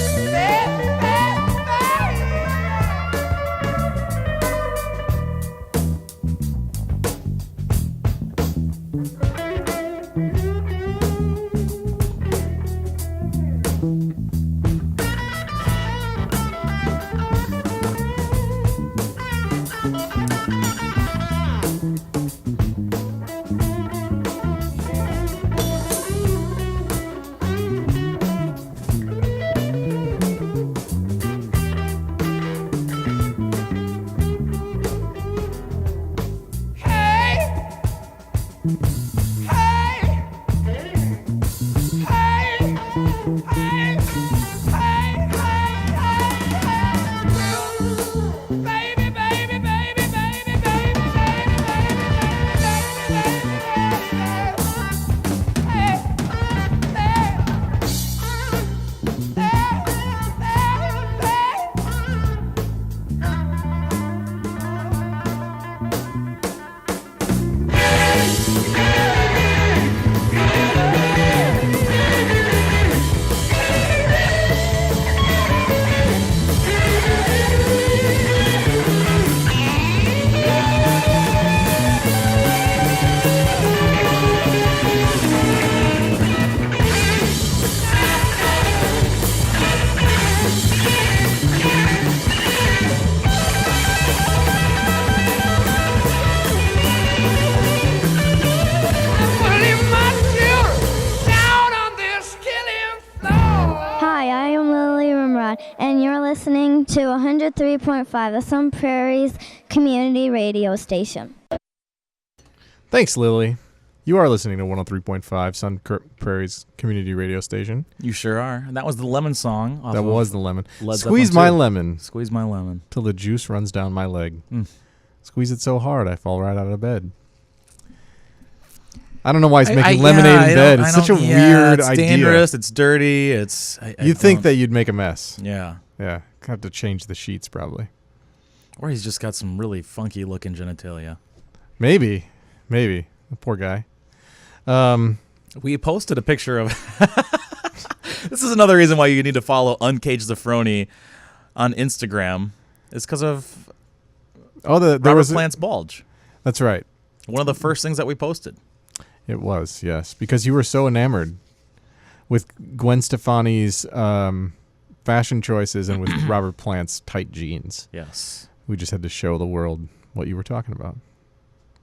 And you're listening to 103.5, the Sun Prairie's community radio station. Thanks, Lily. You are listening to 103.5 Sun Prairie's community radio station. You sure are. And that was the Lemon song. That was the Lemon. Led Squeeze Zeppelin my 2. lemon. Squeeze my lemon. Till the juice runs down my leg. Squeeze it so hard I fall right out of bed. I don't know why he's making lemonade in bed. It's such a weird it's idea. It's dangerous. It's dirty. You'd think that you'd make a mess. Yeah. Yeah. Have to change the sheets probably. Or he's just got some really funky looking genitalia. Maybe. The poor guy. We posted a picture of... This is another reason why you need to follow Uncaged the Frony on Instagram. It's because of Robert Plant's bulge. That's right. One of the first things that we posted. It was, yes. Because you were so enamored with Gwen Stefani's fashion choices and with Robert Plant's tight jeans. Yes. We just had to show the world what you were talking about.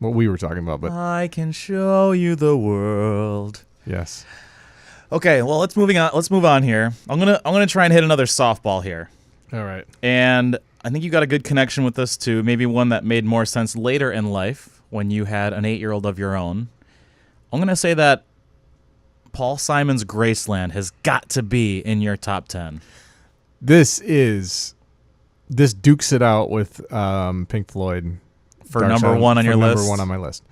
What we were talking about, but I can show you the world. Yes. Okay, well let's move on here. I'm gonna try and hit another softball here. All right. And I think you got a good connection with this too. Maybe one that made more sense later in life when you had an 8-year-old of your own. I'm gonna say that Paul Simon's Graceland has got to be in your top 10. This dukes it out with Pink Floyd for number one on your list. Number one on my list.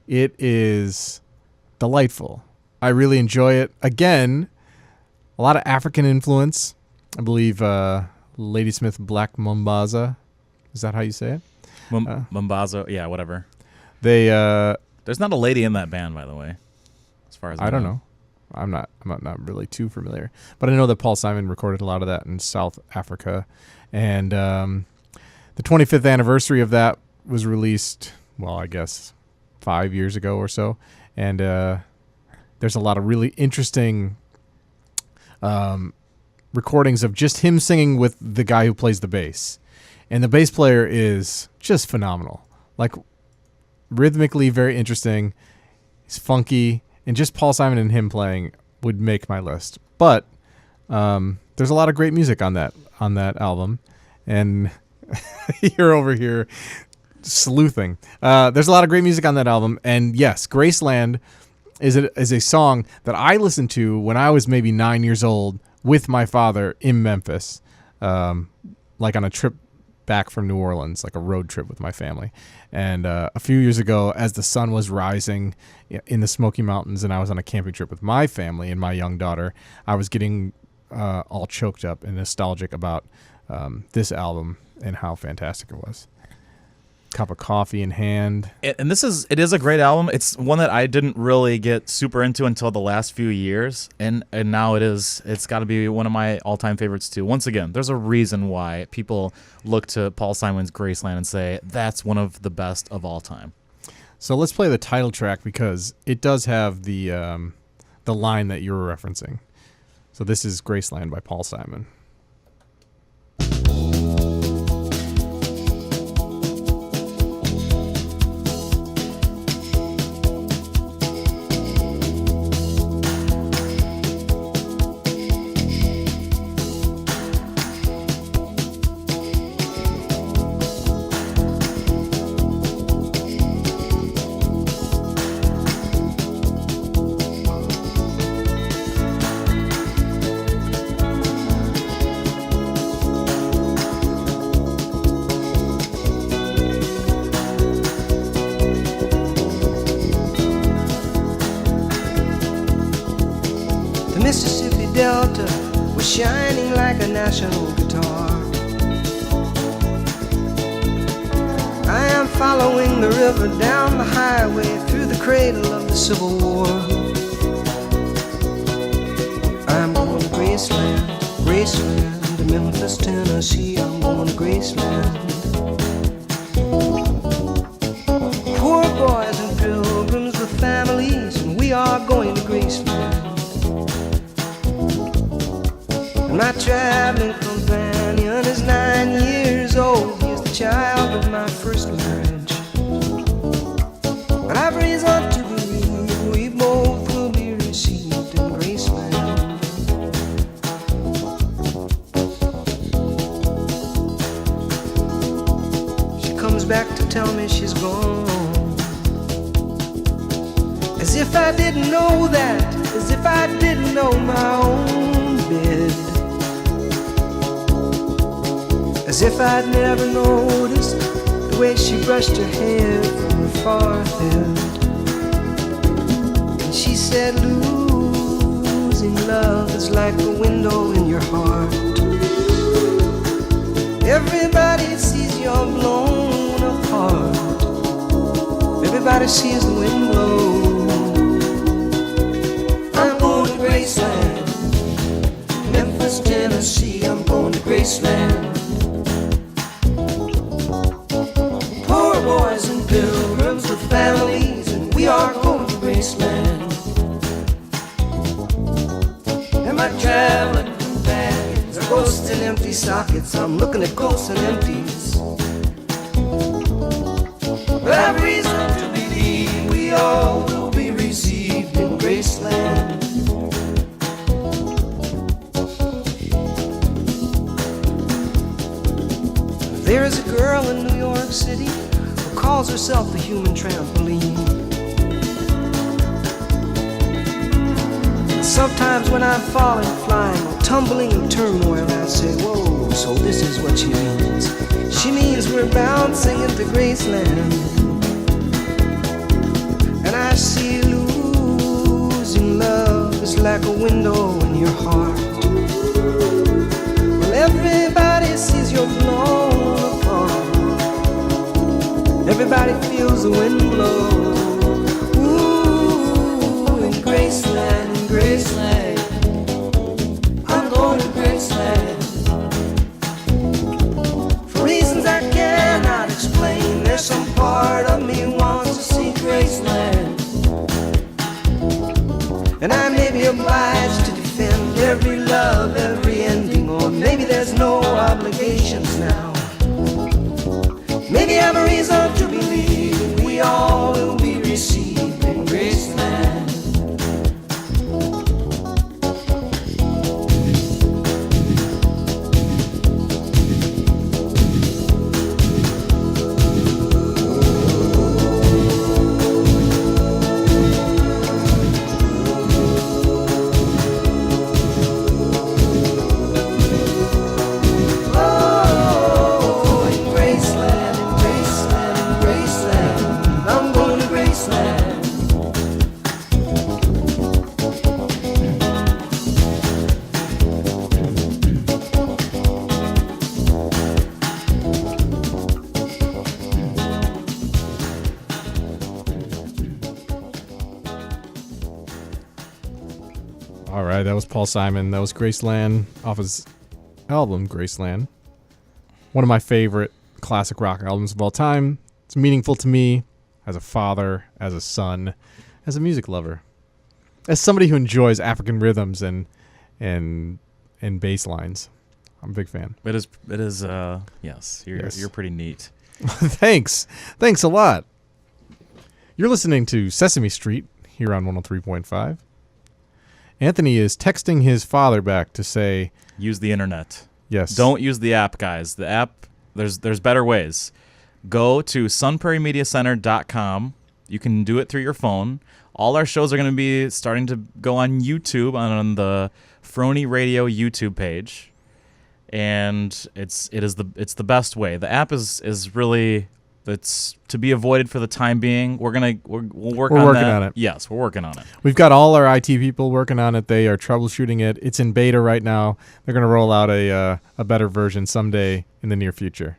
It is delightful. I really enjoy it. Again, A lot of African influence. I believe Ladysmith Black Mambaza. Is that how you say it? Mambazo, yeah, whatever. They There's not a lady in that band, by the way, as far as I don't know. I'm not really too familiar, but I know that Paul Simon recorded a lot of that in South Africa, and the 25th anniversary of that was released, well, I guess 5 years ago or so, and there's a lot of really interesting recordings of just him singing with the guy who plays the bass, and the bass player is just phenomenal, like rhythmically very interesting. He's funky. And just Paul Simon and him playing would make my list. But there's a lot of great music on that album. And you're over here sleuthing. There's a lot of great music on that album. And yes, Graceland is a song that I listened to when I was maybe 9 years old with my father in Memphis, like on a trip back from New Orleans, like a road trip with my family. And a few years ago, as the sun was rising in the Smoky Mountains and I was on a camping trip with my family and my young daughter, I was getting all choked up and nostalgic about this album and how fantastic it was. Cup of coffee in hand. And it is a great album. It's one that I didn't really get super into until the last few years, and now it's got to be one of my all-time favorites too. Once again, there's a reason why people look to Paul Simon's Graceland and say that's one of the best of all time. So let's play the title track because it does have the line that you're referencing. So this is Graceland by Paul Simon. Mississippi Delta was shining like a national guitar. I am following the river down the highway through the cradle of the Civil War. I'm going to Graceland, Graceland, to Memphis, Tennessee. I'm going to Graceland. Poor boys and pilgrims with families, and we are going to Graceland. My traveling companion is 9 years old. He is the child of my first marriage. But I've reason to believe we both will be received in Graceland. She comes back to tell me she's gone, as if I didn't know that, as if I didn't know my own bed. As if I'd never noticed the way she brushed her hair from her forehead. And she said, losing love is like a window in your heart. Everybody sees you're blown apart. Everybody sees the wind blow. I'm going to Graceland, Memphis, Tennessee. I'm going to Graceland. Boys and pilgrims with families, and we are going to Graceland. And my traveling companions are ghosts and empty sockets. I'm looking at ghosts and empties. But I've reason to believe we all will be received in Graceland. There is a girl in New York City who calls herself the human trampoline. Sometimes when I'm falling, flying, or tumbling in turmoil, I say, whoa, so this is what she means. She means we're bouncing into Graceland. And I see losing love is like a window in your heart. everybody feels the wind blow. Ooh, in Graceland, in Graceland, I'm going to Graceland. For reasons I cannot explain, there's some part of me wants to see Graceland. And I may be obliged to defend every love, every ending, or maybe there's no obligations now. Maybe I have a reason to believe we all will be received in Graceland. All right, that was Paul Simon. That was Graceland off his album Graceland. One of my favorite classic rock albums of all time. It's meaningful to me as a father, as a son, as a music lover, as somebody who enjoys African rhythms and bass lines. I'm a big fan. It is. Yes, you're pretty neat. Thanks a lot. You're listening to Sesame Street here on 103.5. Anthony is texting his father back to say, use the internet. Yes. Don't use the app, guys. The app, there's better ways. Go to sunprairiemediacenter.com. You can do it through your phone. All our shows are going to be starting to go on YouTube, on the Frony Radio YouTube page. And it's the best way. The app is really, it's to be avoided for the time being. We'll work on that. We're working on it. Yes, we're working on it. We've got all our IT people working on it. They are troubleshooting it. It's in beta right now. They're going to roll out a better version someday in the near future.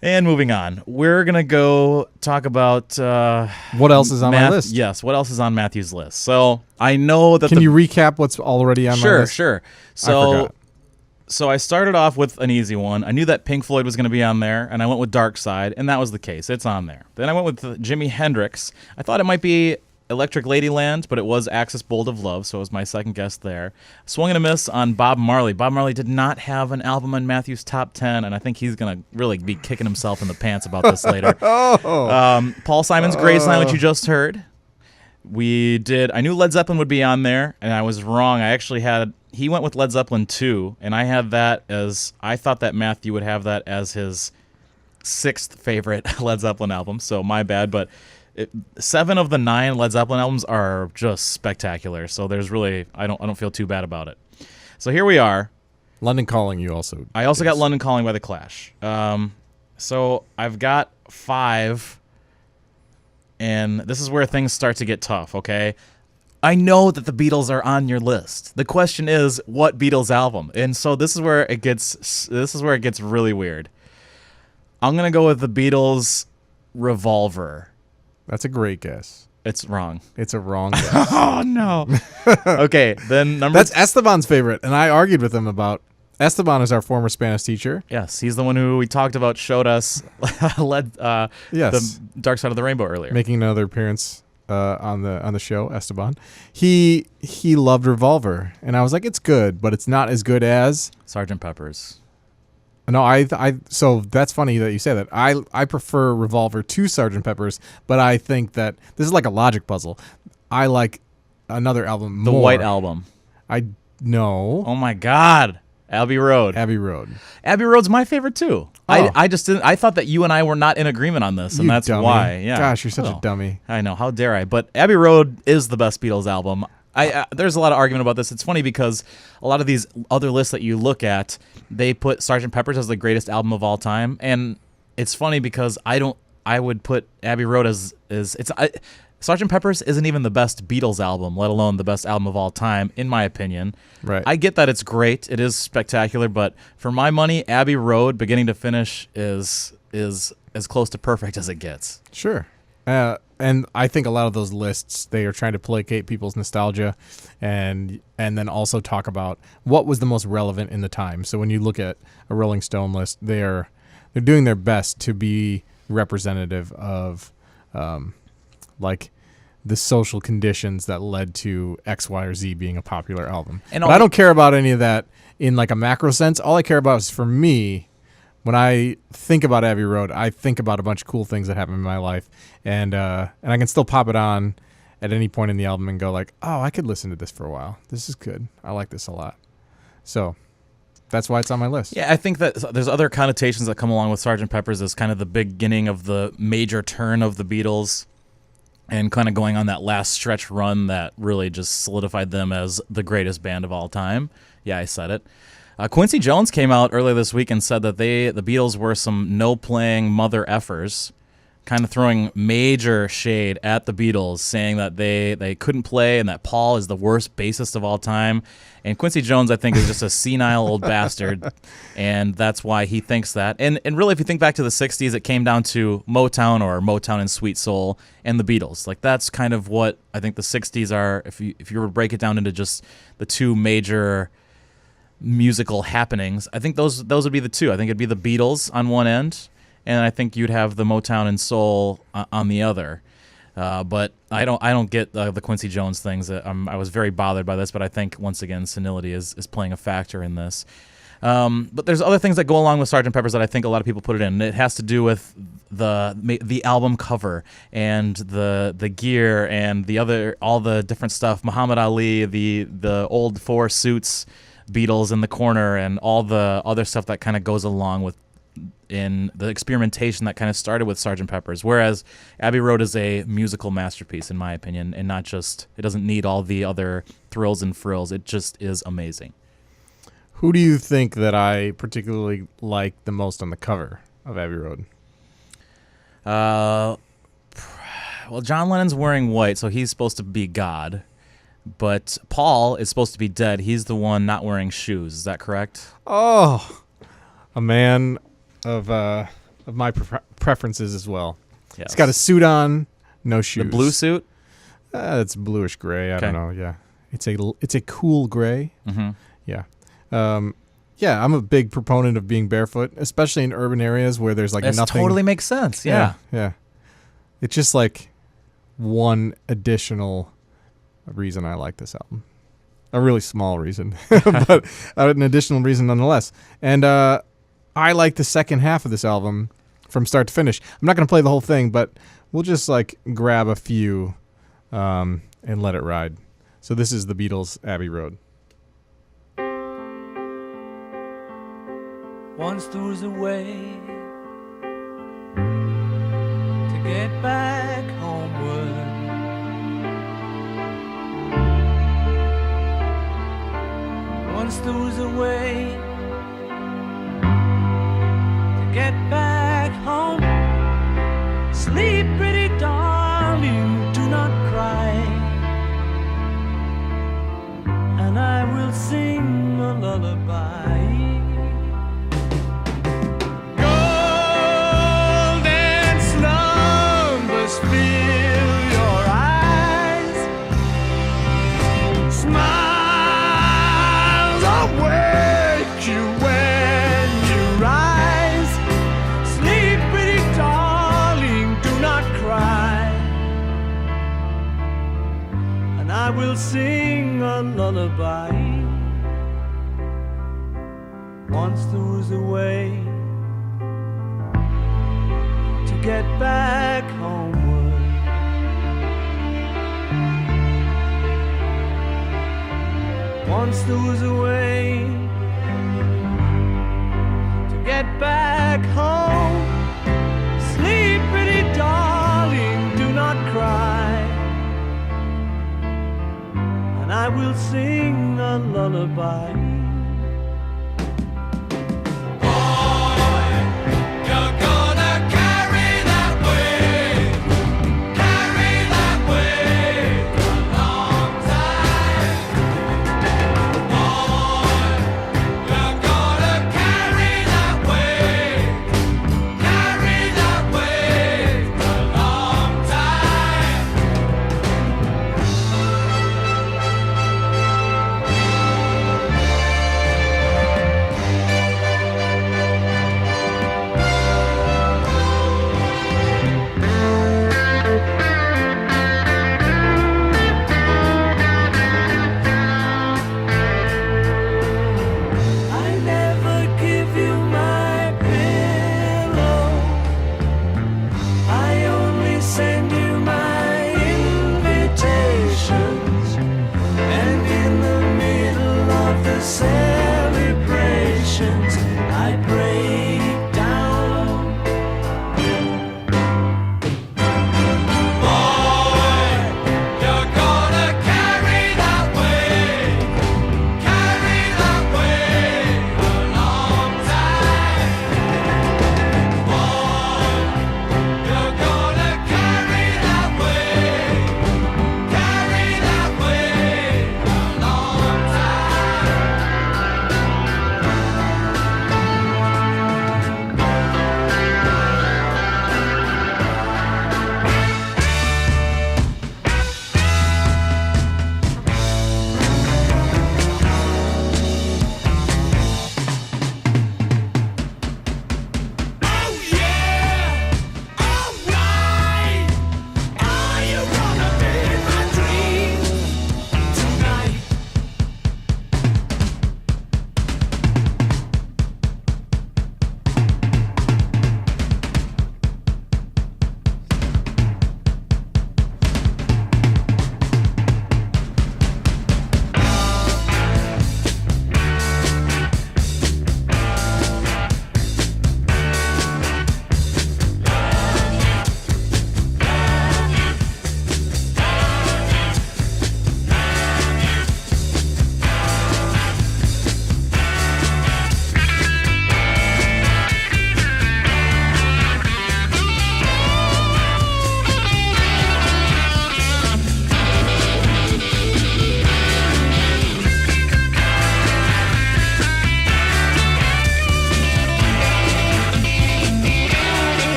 And moving on, we're going to go talk about what else is on my list. Yes, what else is on Matthew's list. So I know that. Can you recap what's already on my list? Sure. So I started off with an easy one. I knew that Pink Floyd was going to be on there, and I went with Dark Side, and that was the case. It's on there. Then I went with Jimi Hendrix. I thought it might be Electric Ladyland, but it was Axis Bold of Love, so it was my second guess there. Swung and a miss on Bob Marley. Bob Marley did not have an album on Matthew's top 10, and I think he's going to really be kicking himself in the pants about this later. Paul Simon's Graceland, which you just heard. I knew Led Zeppelin would be on there, and I was wrong. He went with Led Zeppelin 2, and I thought that Matthew would have that as his sixth favorite Led Zeppelin album, so my bad, but 7 of the 9 Led Zeppelin albums are just spectacular, so there's really, I don't feel too bad about it. So here we are. London Calling you also. I also got London Calling by The Clash. So I've got 5, and this is where things start to get tough, okay? I know that the Beatles are on your list. The question is, what Beatles album? And so this is where it gets really weird. I'm going to go with the Beatles Revolver. That's a great guess. It's wrong. It's a wrong guess. Oh, no. Okay, then That's Esteban's favorite, and I argued with him about... Esteban is our former Spanish teacher. Yes, he's the one who we talked about, showed us the Dark Side of the Rainbow earlier. Making another appearance on the show, Esteban. He loved Revolver, and I was like, it's good, but it's not as good as... Sgt. Pepper's. No, so that's funny that you say that. I prefer Revolver to Sgt. Pepper's, but I think that this is like a logic puzzle. I like another album more. The White Album. No. Oh my God. Abbey Road. Abbey Road. Abbey Road's my favorite too. Oh. I just didn't. I thought that you and I were not in agreement on this, and You that's dummy. why. Yeah. Gosh, you're such a dummy. I know. How dare I? But Abbey Road is the best Beatles album. There's a lot of argument about this. It's funny because a lot of these other lists that you look at, they put Sgt. Pepper's as the greatest album of all time, and it's funny because I would put Abbey Road as Sgt. Pepper's isn't even the best Beatles album, let alone the best album of all time, in my opinion. Right. I get that it's great. It is spectacular, but for my money, Abbey Road, beginning to finish, is as close to perfect as it gets. Sure. And I think a lot of those lists, they are trying to placate people's nostalgia and then also talk about what was the most relevant in the time. So when you look at a Rolling Stone list, they're doing their best to be representative of like the social conditions that led to X, Y, or Z being a popular album. But I don't care about any of that in like a macro sense. All I care about is, for me, when I think about Abbey Road, I think about a bunch of cool things that happened in my life, and I can still pop it on at any point in the album and go like, oh, I could listen to this for a while. This is good. I like this a lot. So that's why it's on my list. Yeah, I think that there's other connotations that come along with Sgt. Pepper's as kind of the beginning of the major turn of the Beatles and kind of going on that last stretch run that really just solidified them as the greatest band of all time. Yeah, I said it. Quincy Jones came out earlier this week and said that the Beatles were some no-playing mother effers, kind of throwing major shade at the Beatles, saying that they couldn't play and that Paul is the worst bassist of all time. And Quincy Jones, I think, is just a senile old bastard, and that's why he thinks that. And really, if you think back to the 60s, it came down to Motown or Motown and Sweet Soul and the Beatles. Like, that's kind of what I think the 60s are, if you were to break it down into just the two major musical happenings. I think those would be the two. I think it'd be the Beatles on one end, and I think you'd have the Motown and Soul on the other. But I don't get the Quincy Jones things. I was very bothered by this, but I think once again senility is playing a factor in this. But there's other things that go along with Sgt. Pepper's that I think a lot of people put it in. It has to do with the album cover and the gear and all the different stuff. Muhammad Ali, the old four suits, Beatles in the corner, and all the other stuff that kind of goes along with in the experimentation that kind of started with Sgt. Pepper's, whereas Abbey Road is a musical masterpiece, in my opinion, and not just, it doesn't need all the other thrills and frills. It just is amazing. Who do you think that I particularly like the most on the cover of Abbey Road? Well, John Lennon's wearing white, so he's supposed to be God. But Paul is supposed to be dead. He's the one not wearing shoes. Is that correct? Oh, a man of my preferences as well. Yes. He's got a suit on, no shoes. The blue suit? It's bluish gray. I don't know. Yeah, it's a cool gray. Mm-hmm. Yeah. Yeah, I'm a big proponent of being barefoot, especially in urban areas where there's like This nothing. totally makes sense. Yeah. Yeah. It's just like one additional reason I like this album. A really small reason, but an additional reason nonetheless. And I like the second half of this album from start to finish. I'm not going to play the whole thing, but we'll just like grab a few and let it ride. So this is the Beatles' Abbey Road. Once there was a way to get back homeward. Once there was a way to get back home. Sleep, pretty darling, do not cry, and I will sing a lullaby. Golden slumbers fill your eyes. Smiles awake you when you rise. Sleep, pretty darling, do not cry, and I will sing a lullaby. Once there was a way to get back homeward. Once there was a way to get back home. Sleep, pretty darling, do not cry, and I will sing a lullaby. celebrations, I break down. Boy, you're gonna carry that weight a long time. Boy, you're gonna carry that weight a long time. Oh yeah, alright. Are you gonna be my dream tonight?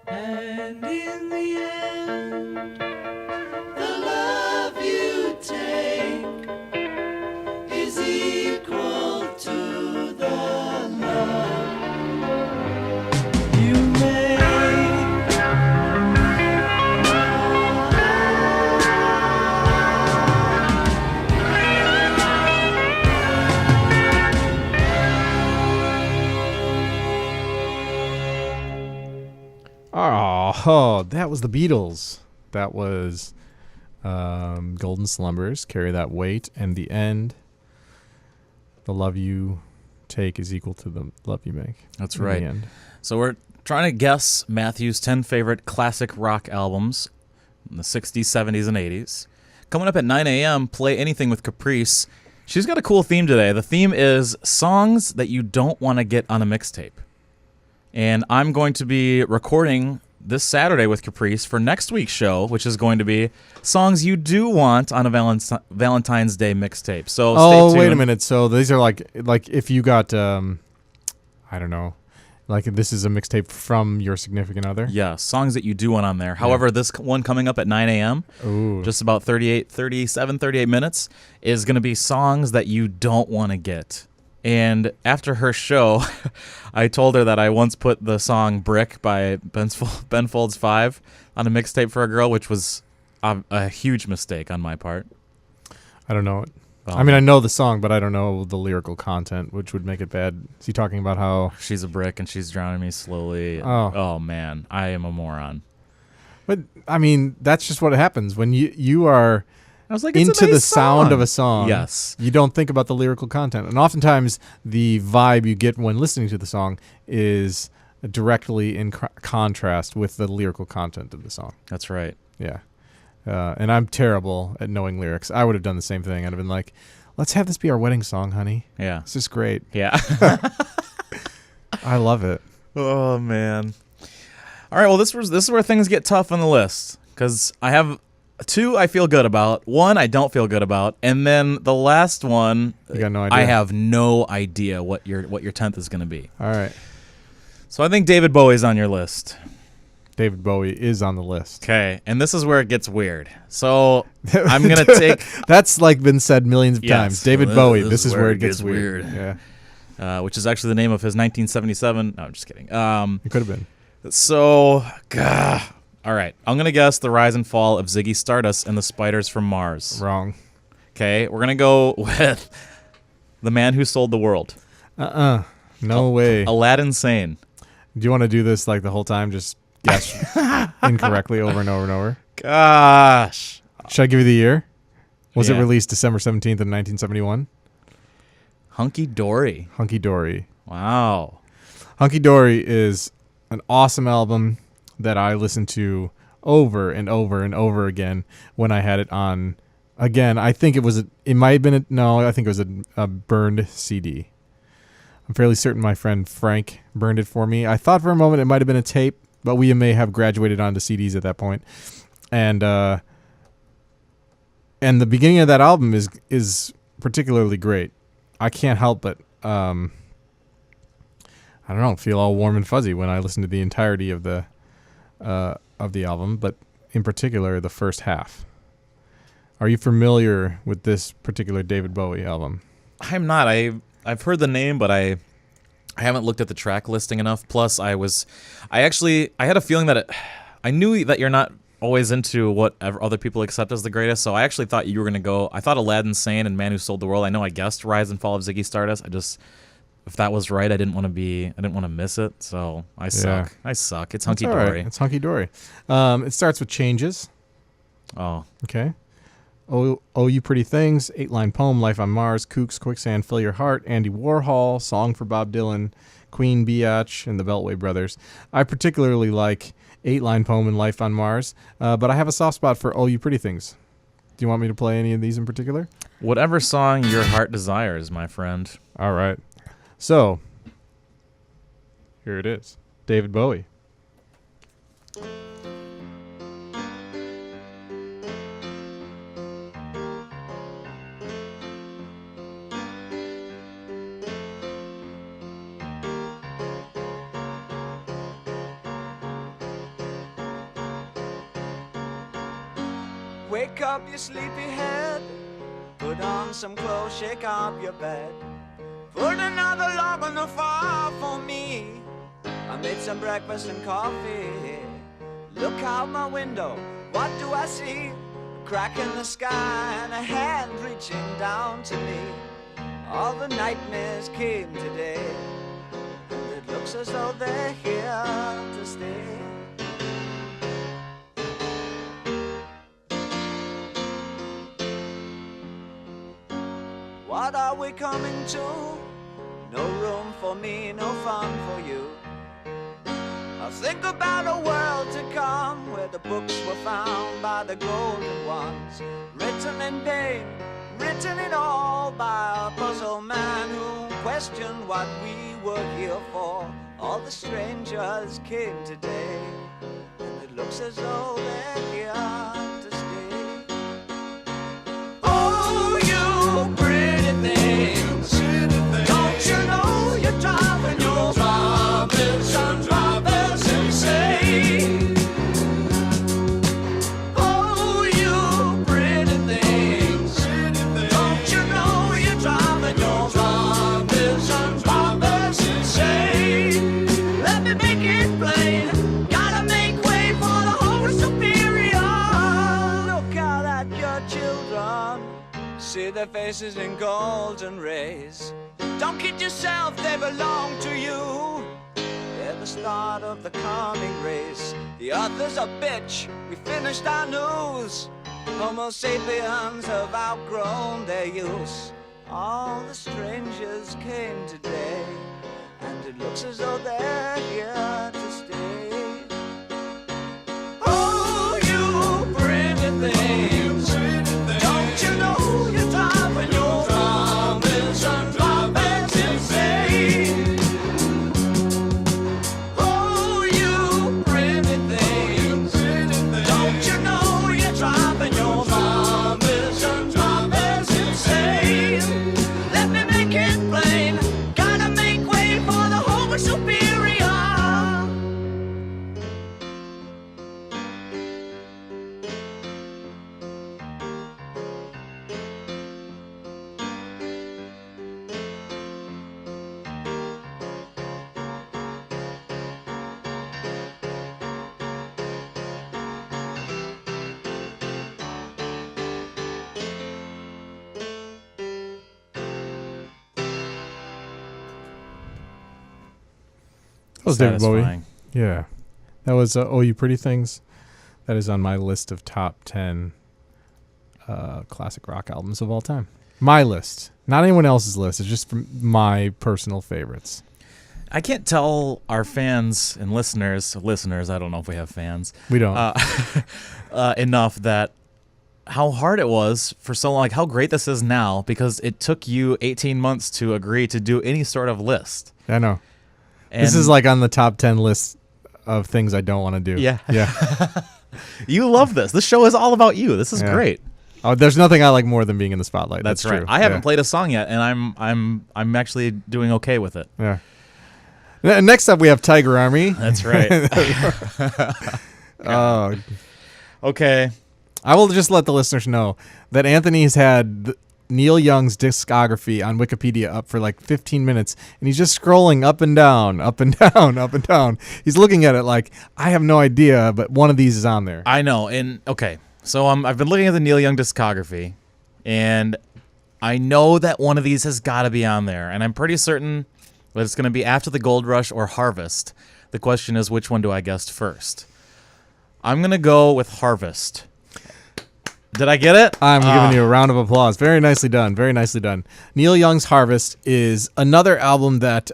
And in the end, the love you take is equal to the love you make. Oh, that was the Beatles. That was Golden Slumbers, Carry That Weight, and the end, the love you take is equal to the love you make. That's In the right. end. So we're trying to guess Matthew's 10 favorite classic rock albums in the 60s, 70s, and 80s. Coming up at 9 a.m., Play Anything with Caprice. She's got a cool theme today. The theme is songs that you don't want to get on a mixtape. And I'm going to be recording this Saturday with Caprice for next week's show, which is going to be songs you do want on a Valentine's Day mixtape. So stay tuned. Wait a minute. So these are like if you got, I don't know, like this is a mixtape from your significant other? Yeah, songs that you do want on there. However, this one coming up at 9 a.m., just about 38 minutes, is going to be songs that you don't want to get. And after her show, I told her that I once put the song Brick by Ben Folds 5 on a mixtape for a girl, which was a huge mistake on my part. I don't know it. Well, I mean, I know the song, but I don't know the lyrical content, which would make it bad. Is he talking about how she's a brick and she's drowning me slowly? Oh man, I am a moron. But I mean, that's just what happens when you are I was like, into the sound song. of a song. Yes. You don't think about the lyrical content. And oftentimes the vibe you get when listening to the song is directly in contrast with the lyrical content of the song. That's right. Yeah. And I'm terrible at knowing lyrics. I would have done the same thing. I'd have been like, let's have this be our wedding song, honey. Yeah. This is great. Yeah. I love it. Oh, man. All right, well, this is where things get tough on the list, because I have 2 I feel good about, 1 I don't feel good about, and then the last one, you got no idea. I have no idea what your 10th is going to be. All right. So I think David Bowie's on your list. David Bowie is on the list. Okay, and this is where it gets weird. So I'm going to take... That's like been said millions of times. David Bowie, this is where it gets weird. Yeah. Which is actually the name of his 1977... No, I'm just kidding. It could have been. So, All right. I'm going to guess The Rise and Fall of Ziggy Stardust and the Spiders from Mars. Wrong. Okay. We're going to go with The Man Who Sold the World. No way. Aladdin Sane. Do you want to do this like the whole time? Just guess incorrectly over and over and over? Gosh. Should I give you the year? Was Yeah. it released December 17th of 1971? Hunky Dory. Hunky Dory. Wow. Hunky Dory is an awesome album that I listened to over and over and over again when I had it on. Again, I think it might have been I think it was a burned CD. I'm fairly certain my friend Frank burned it for me. I thought for a moment it might have been a tape, but we may have graduated onto CDs at that point. And the beginning of that album is particularly great. I can't help but I don't know, feel all warm and fuzzy when I listen to the entirety of the album, but in particular the first half. Are you familiar with this particular David Bowie album? I'm not. I've heard the name, but I haven't looked at the track listing enough. Plus, I had a feeling that I knew that you're not always into what other people accept as the greatest, so I actually thought you were going to go. I thought Aladdin Sane and Man Who Sold the World. I know I guessed Rise and Fall of Ziggy Stardust. If that was right, I didn't want to miss it, so I suck. Yeah. I suck. It's Hunky That's all Dory. right. It's Hunky Dory. It starts with Changes. Oh. Okay. Oh, You Pretty Things, 8-line poem, Life on Mars, Kooks, Quicksand, Fill Your Heart, Andy Warhol, Song for Bob Dylan, Queen Biatch, and the Beltway Brothers. I particularly like 8-line poem and Life on Mars, but I have a soft spot for Oh, You Pretty Things. Do you want me to play any of these in particular? Whatever song your heart desires, my friend. All right. So, here it is. David Bowie. Wake up your sleepy head, put on some clothes, shake up your bed, put another log on the fire for me. I made some breakfast and coffee. Look out my window, what do I see? A crack in the sky and a hand reaching down to me. All the nightmares came today, and it looks as though they're here to stay. What are we coming to? No room for me, no fun for you. I think about a world to come where the books were found by the golden ones, written in pain, written in all by a puzzled man who questioned what we were here for. All the strangers came today, and it looks as though they're here to stay. Oh, you pretty things, don't you know you're driving your Robinson drivers insane? Oh, you pretty things, don't you know you're driving your Robinson drivers insane? Let me make it plain, gotta make way for the whole superior. Look out at your children, see their faces in golden rays. Don't kid yourself, they belong to you. They're the start of the coming race. The other's a bitch, we finished our news. Homo sapiens have outgrown their use. All the strangers came today, and it looks as though they're here to stay. Oh, you pretty things, don't you know you're driving your Robinson drivers insane? Oh, you pretty things, don't you know you're driving your Robinson drivers insane? Let me make it plain, gotta make way for the Homo superior. That was David Bowie. satisfying. Yeah. That was Oh You Pretty Things. That is on my list of top 10 classic rock albums of all time. My list. Not anyone else's list. It's just from my personal favorites. I can't tell our fans and listeners, I don't know if we have fans. We don't. Enough that how hard it was for so long, like how great this is now, because it took you 18 months to agree to do any sort of list. I know. And This is like on the top 10 list of things I don't want to do. Yeah. Yeah. You love this. This show is all about you. This is Yeah. great. Oh, there's nothing I like more than being in the spotlight. That's That's right. true. I haven't Yeah. played a song yet, and I'm actually doing okay with it. Yeah. Next up, we have Tiger Army. That's right. Oh, Okay. I will just let the listeners know that Anthony's had Neil Young's discography on Wikipedia up for like 15 minutes, and he's just scrolling up and down, up and down, up and down. He's looking at it like, I have no idea, but one of these is on there. I know. And okay, so I've been looking at the Neil Young discography, and I know that one of these has got to be on there, and I'm pretty certain that it's going to be After the Gold Rush or Harvest. The question is, which one do I guess first? I'm going to go with Harvest. Did I get it? I'm giving you a round of applause. Very nicely done. Very nicely done. Neil Young's Harvest is another album that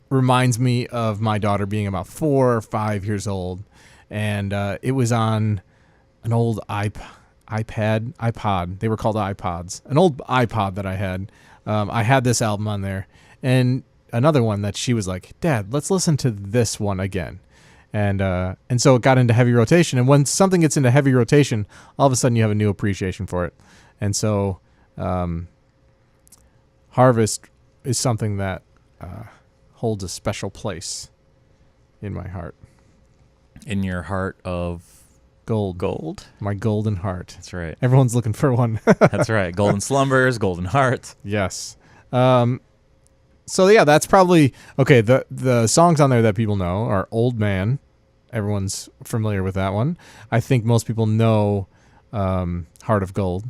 reminds me of my daughter being about 4 or 5 years old. And it was on an old iPod. They were called iPods. An old iPod that I had. I had this album on there. And another one that she was like, Dad, let's listen to this one again. And so it got into heavy rotation. And when something gets into heavy rotation, all of a sudden you have a new appreciation for it. And so Harvest is something that holds a special place in my heart. In your heart of Gold. gold? My golden heart. That's right. Everyone's looking for one. That's right. Golden Slumbers, Golden Heart. Yes. So yeah, that's probably okay. The songs on there that people know are Old Man. Everyone's familiar with that one. I think most people know Heart of Gold.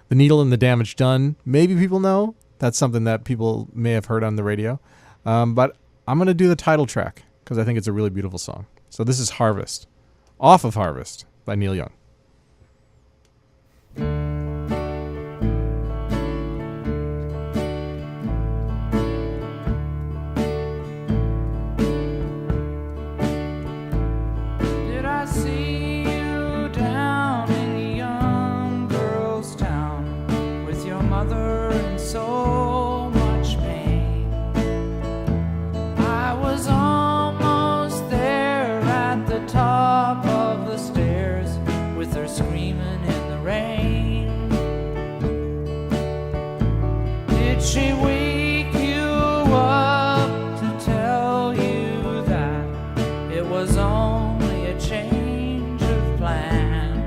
The Needle and the Damage Done. Maybe people know. That's something that people may have heard on the radio. But I'm going to do the title track because I think it's a really beautiful song. So this is Harvest. Off of Harvest by Neil Young. Did I see you down in the young girl's town with your mother in so much pain? I was almost there at the top of the stairs with her screaming in the rain. Did she wake you up to tell you that it was only a change of plan?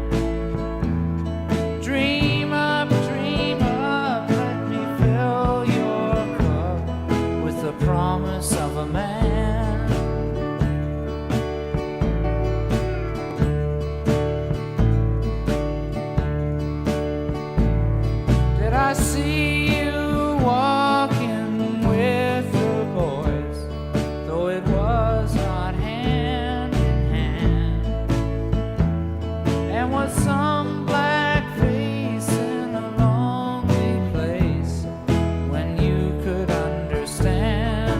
Dream up, let me fill your cup with the promise of a man. Did I see you walking with the boys, though it was not hand in hand? And was some black face in a lonely place when you could understand?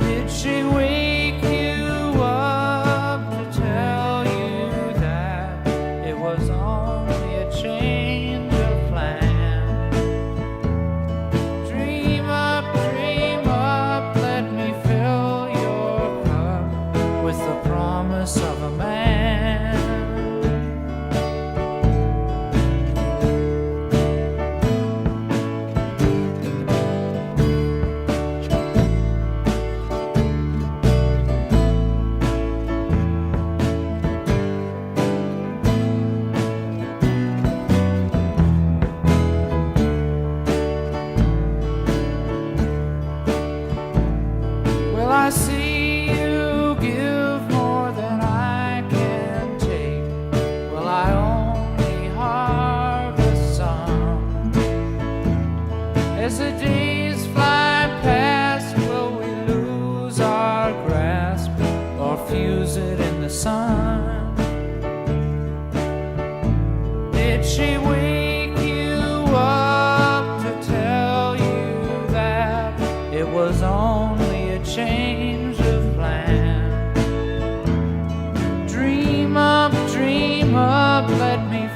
Did she wake you up to tell you that it was only a change of plan? Dream up, let me fill your cup with the promise of a man.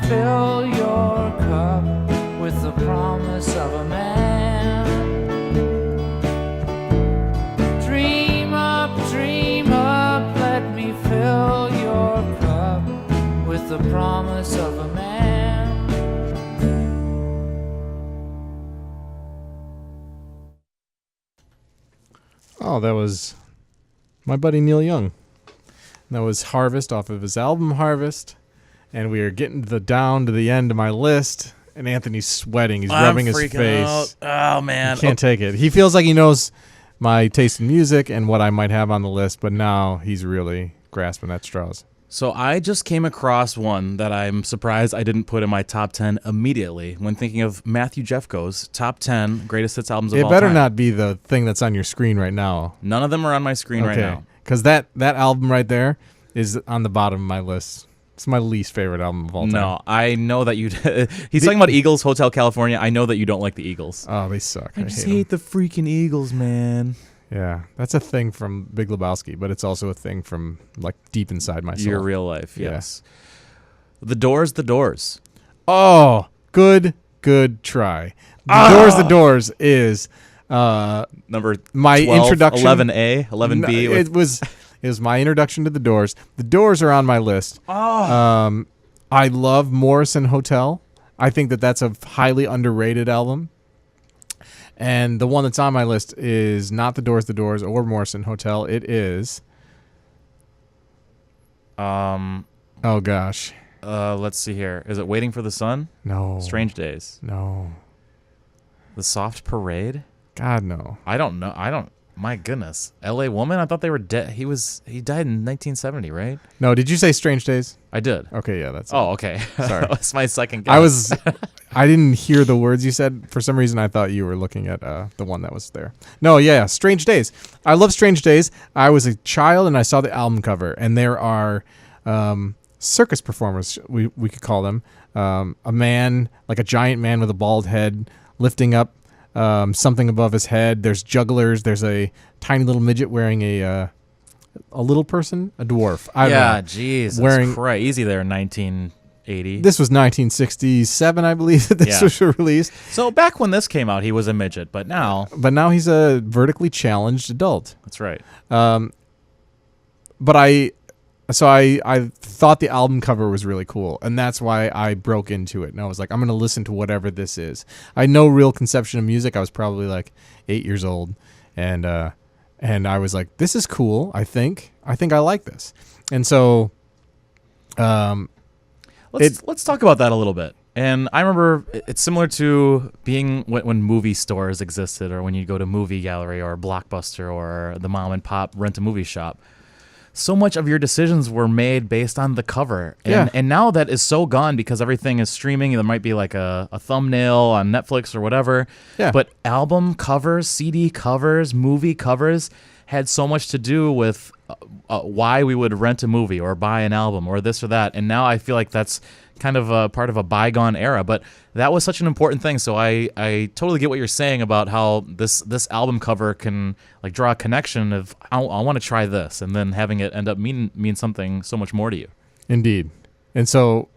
fill your cup with the promise of a man. Dream up, let me fill your cup with the promise of a man. Oh, that was my buddy Neil Young. That was Harvest off of his album Harvest. And we are getting down to the end of my list. And Anthony's sweating. He's rubbing his face. Out. Oh, man. He can't take it. He feels like he knows my taste in music and what I might have on the list. But now he's really grasping at straws. So I just came across one that I'm surprised I didn't put in my top 10 immediately when thinking of Matthew Jeffco's top 10 greatest hits albums of all time. It better not be the thing that's on your screen right now. None of them are on my screen right now. Because that album right there is on the bottom of my list. It's my least favorite album of all time. No, I know that you... He's talking about Eagles, Hotel California. I know that you don't like the Eagles. Oh, they suck. I just hate the freaking Eagles, man. Yeah, that's a thing from Big Lebowski, but it's also a thing from like deep inside my soul. Your real life, yes. Yeah. The Doors. Oh, good try. The Doors is number my 12, introduction. 11A, 11B. It was my introduction to the Doors. The Doors are on my list. Oh. I love Morrison Hotel. I think that's a highly underrated album. And the one that's on my list is not the Doors, or Morrison Hotel. It is. Oh gosh. Let's see here. Is it Waiting for the Sun? No. Strange Days? No. The Soft Parade? God, no. I don't know. My goodness. L.A. Woman? I thought they were dead. He died in 1970, right? No, did you say Strange Days? I did. Okay, yeah, that's Oh, okay. Sorry. That's my second guess. I didn't hear the words you said. For some reason, I thought you were looking at the one that was there. No, yeah, Strange Days. I love Strange Days. I was a child, and I saw the album cover, and there are circus performers, we could call them. A man, like a giant man with a bald head, lifting up something above his head. There's jugglers. There's a tiny little midget wearing a little person, a dwarf. Jesus Christ. Easy there, 1980. This was 1967, I believe, that this was released. So back when this came out, he was a midget, but now he's a vertically challenged adult. That's right. But I thought the album cover was really cool, and that's why I broke into it. And I was like, I'm going to listen to whatever this is. I had no real conception of music. I was probably like 8 years old, and I was like, this is cool. I think I like this. And so, let's talk about that a little bit. And I remember it's similar to being when movie stores existed, or when you go to Movie Gallery or Blockbuster or the mom and pop rent-a-movie shop. So much of your decisions were made based on the cover. And now that is so gone because everything is streaming. There might be like a thumbnail on Netflix or whatever. Yeah. But album covers, CD covers, movie covers had so much to do with why we would rent a movie or buy an album or this or that. And now I feel like that's kind of a part of a bygone era. But that was such an important thing. So I totally get what you're saying about how this album cover can like draw a connection of I want to try this, and then having it end up mean something so much more to you. Indeed. And so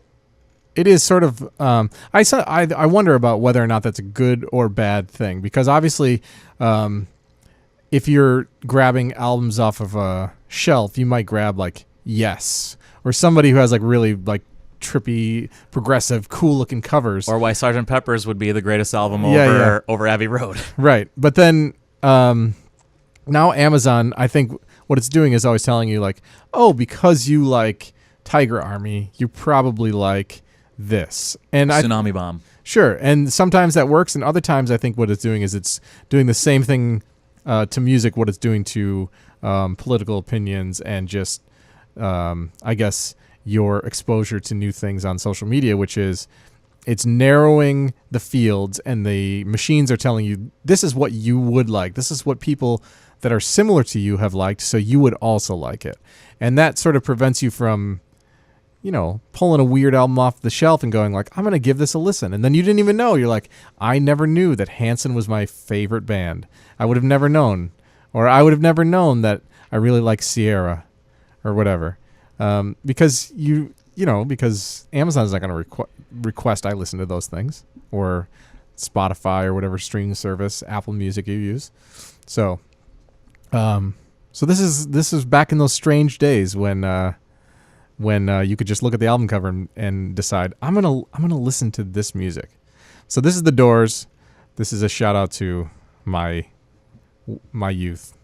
it is sort of I wonder about whether or not that's a good or bad thing, because obviously if you're grabbing albums off of a shelf, you might grab like Yes or somebody who has like really like trippy, progressive, cool-looking covers. Or why Sgt. Pepper's would be the greatest album over Abbey Road. Right. But then now Amazon, I think what it's doing is always telling you like, oh, because you like Tiger Army, you probably like this. And Tsunami Bomb. Sure. And sometimes that works, and other times I think what it's doing is it's doing the same thing to music, what it's doing to political opinions and just, I guess, your exposure to new things on social media, which is it's narrowing the fields, and the machines are telling you this is what you would like. This is what people that are similar to you have liked, so you would also like it. And that sort of prevents you from, pulling a weird album off the shelf and going like, I'm going to give this a listen. And then you didn't even know. You're like, I never knew that Hanson was my favorite band. I would have never known. Or I would have never known that I really like Sierra or whatever. Because you because Amazon's not going to request I listen to those things, or Spotify or whatever streaming service, Apple Music you use. So, so this is back in those strange days when you could just look at the album cover and decide I'm gonna listen to this music. So this is The Doors. This is a shout out to my youth.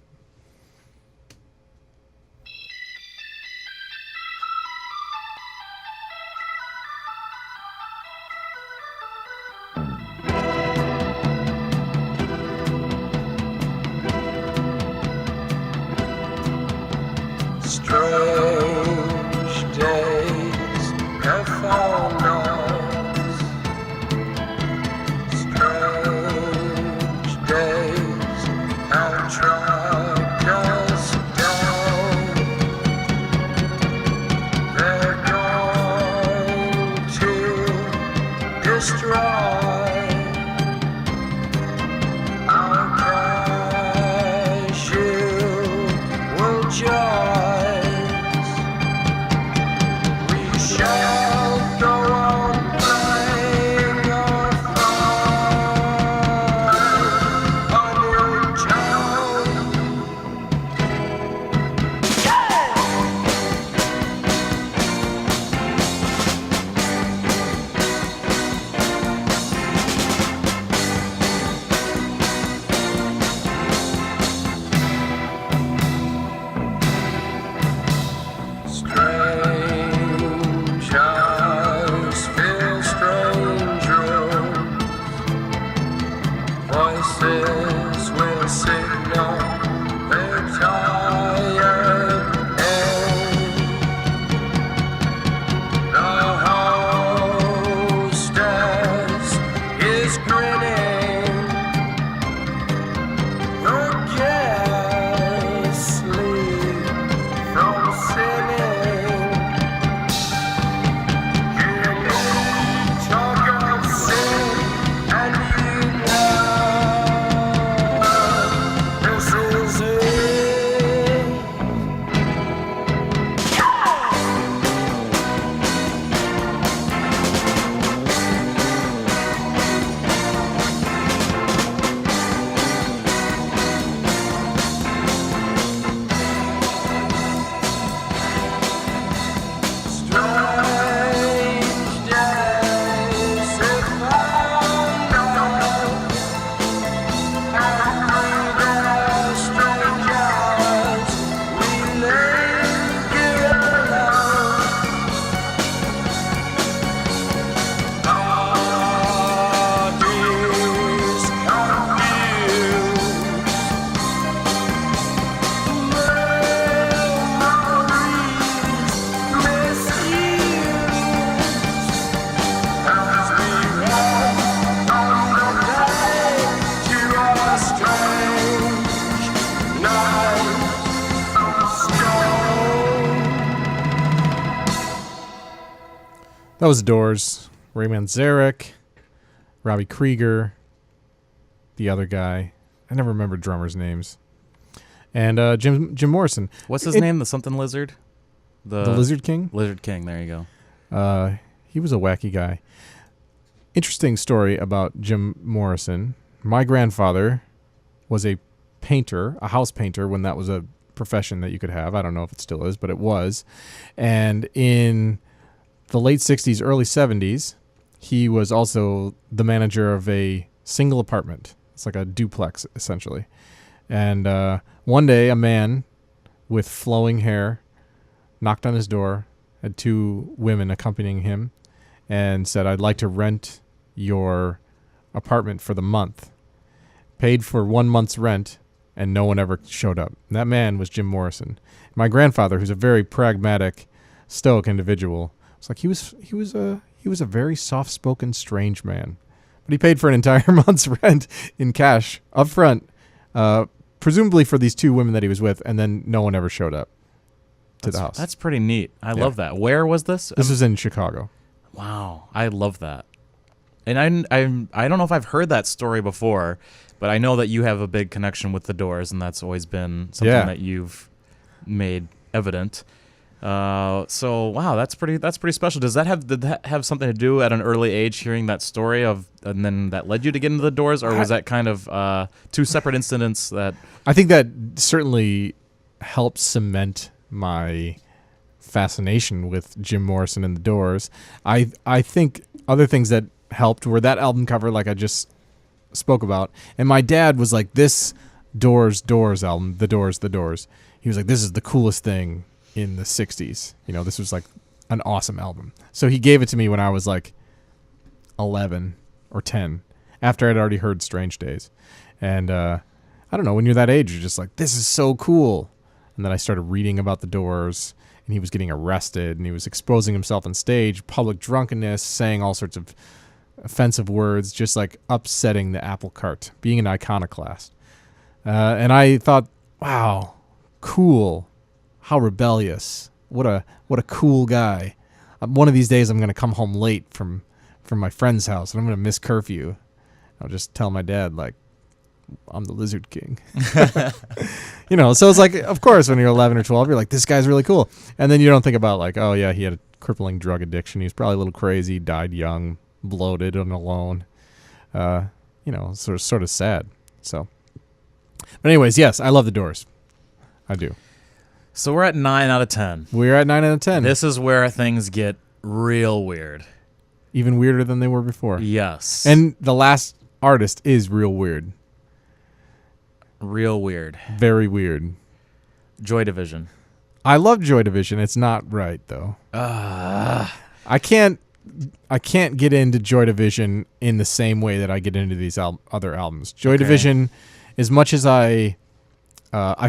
Strange days have found us. Strange days have tracked us down. They're going to destroy our crash. You will join. Voices will signal their tired end. The hostess is grinning. The guests sleep from sinning. Hear me talk of sin, and you know this is it. Strange days have found us, and through the strangers we linger alone. Bodies confused, memories misused, as we walk on the day to our strange night of stone. That was Doors. Ray Manzarek, Robbie Krieger, the other guy. I never remember drummers' names. And Jim Morrison. What's his It- name? The something lizard? The Lizard King? Lizard King, there you go. He was a wacky guy. Interesting story about Jim Morrison. My grandfather was a painter, a house painter, when that was a profession that you could have. I don't know if it still is, but it was. And in the late 60s, early 70s, he was also the manager of a single apartment. It's like a duplex, essentially. And one day, a man with flowing hair knocked on his door, had two women accompanying him, and said, "I'd like to rent your apartment for the month." Paid for 1 month's rent, and no one ever showed up. And that man was Jim Morrison. My grandfather, who's a very pragmatic, stoic individual, was like he was a very soft-spoken, strange man. But he paid for an entire month's rent in cash up front, presumably for these two women that he was with, and then no one ever showed up to the house. That's pretty neat. I love that. Where was this? This was in Chicago. Wow, I love that. And I don't know if I've heard that story before, but I know that you have a big connection with the Doors, and that's always been something that you've made evident. So wow, that's pretty special. Did that have something to do at an early age, hearing that story and then that led you to get into the Doors, or was that kind of two separate incidents that? I think that certainly helped cement my fascination with Jim Morrison and the Doors. I think other things that helped were that album cover, like I just spoke about, and my dad was like, this Doors album, the Doors. He was like, this is the coolest thing in the 60s. This was like an awesome album. So he gave it to me when I was like 11 or 10, after I'd already heard Strange Days. And I don't know, when you're that age, you're just like, this is so cool. And then I started reading about the Doors, and he was getting arrested, and he was exposing himself on stage, public drunkenness, saying all sorts of offensive words, just like upsetting the apple cart, being an iconoclast. And I thought, wow, cool. How rebellious. What a cool guy. One of these days I'm going to come home late from my friend's house, and I'm going to miss curfew. I'll just tell my dad, like, I'm the Lizard King. So it's like, of course, when you're 11 or 12, you're like, this guy's really cool. And then you don't think about, like, oh, yeah, he had a crippling drug addiction. He was probably a little crazy, died young, bloated and alone. Sort of sad. So, but anyways, yes, I love the Doors. I do. So we're at 9 out of 10. We're at 9 out of 10. This is where things get real weird. Even weirder than they were before. Yes. And the last artist is real weird. Real weird. Very weird. Joy Division. I love Joy Division. It's not right, though. I can't get into Joy Division in the same way that I get into these other albums. Joy Division, as much as I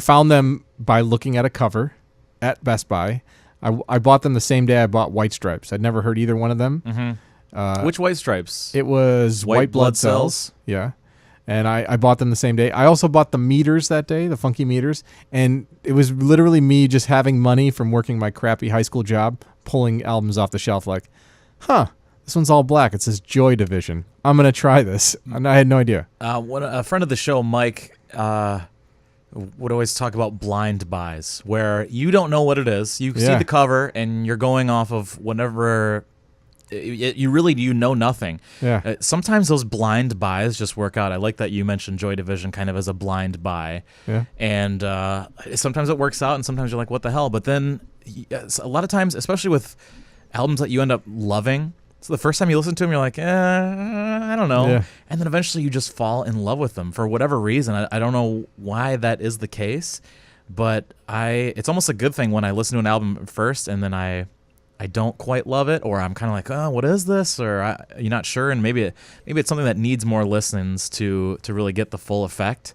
found them by looking at a cover at Best Buy. I bought them the same day I bought White Stripes. I'd never heard either one of them. Mm-hmm. Which White Stripes? It was White Blood Cells. Yeah. And I bought them the same day. I also bought the Meters that day, the Funky Meters. And it was literally me just having money from working my crappy high school job, pulling albums off the shelf like, this one's all black. It says Joy Division. I'm going to try this. And I had no idea. A friend of the show, Mike, would always talk about blind buys, where you don't know what it is. You see the cover, and you're going off of whatever. You know nothing. Yeah. Sometimes those blind buys just work out. I like that you mentioned Joy Division kind of as a blind buy. Yeah. And sometimes it works out, and sometimes you're like, what the hell? But then a lot of times, especially with albums that you end up loving, so the first time you listen to them, you're like, I don't know. Yeah. And then eventually you just fall in love with them for whatever reason. I don't know why that is the case, but it's almost a good thing when I listen to an album first and then I don't quite love it, or I'm kind of like, oh, what is this? Or you're not sure, and maybe it's something that needs more listens to really get the full effect.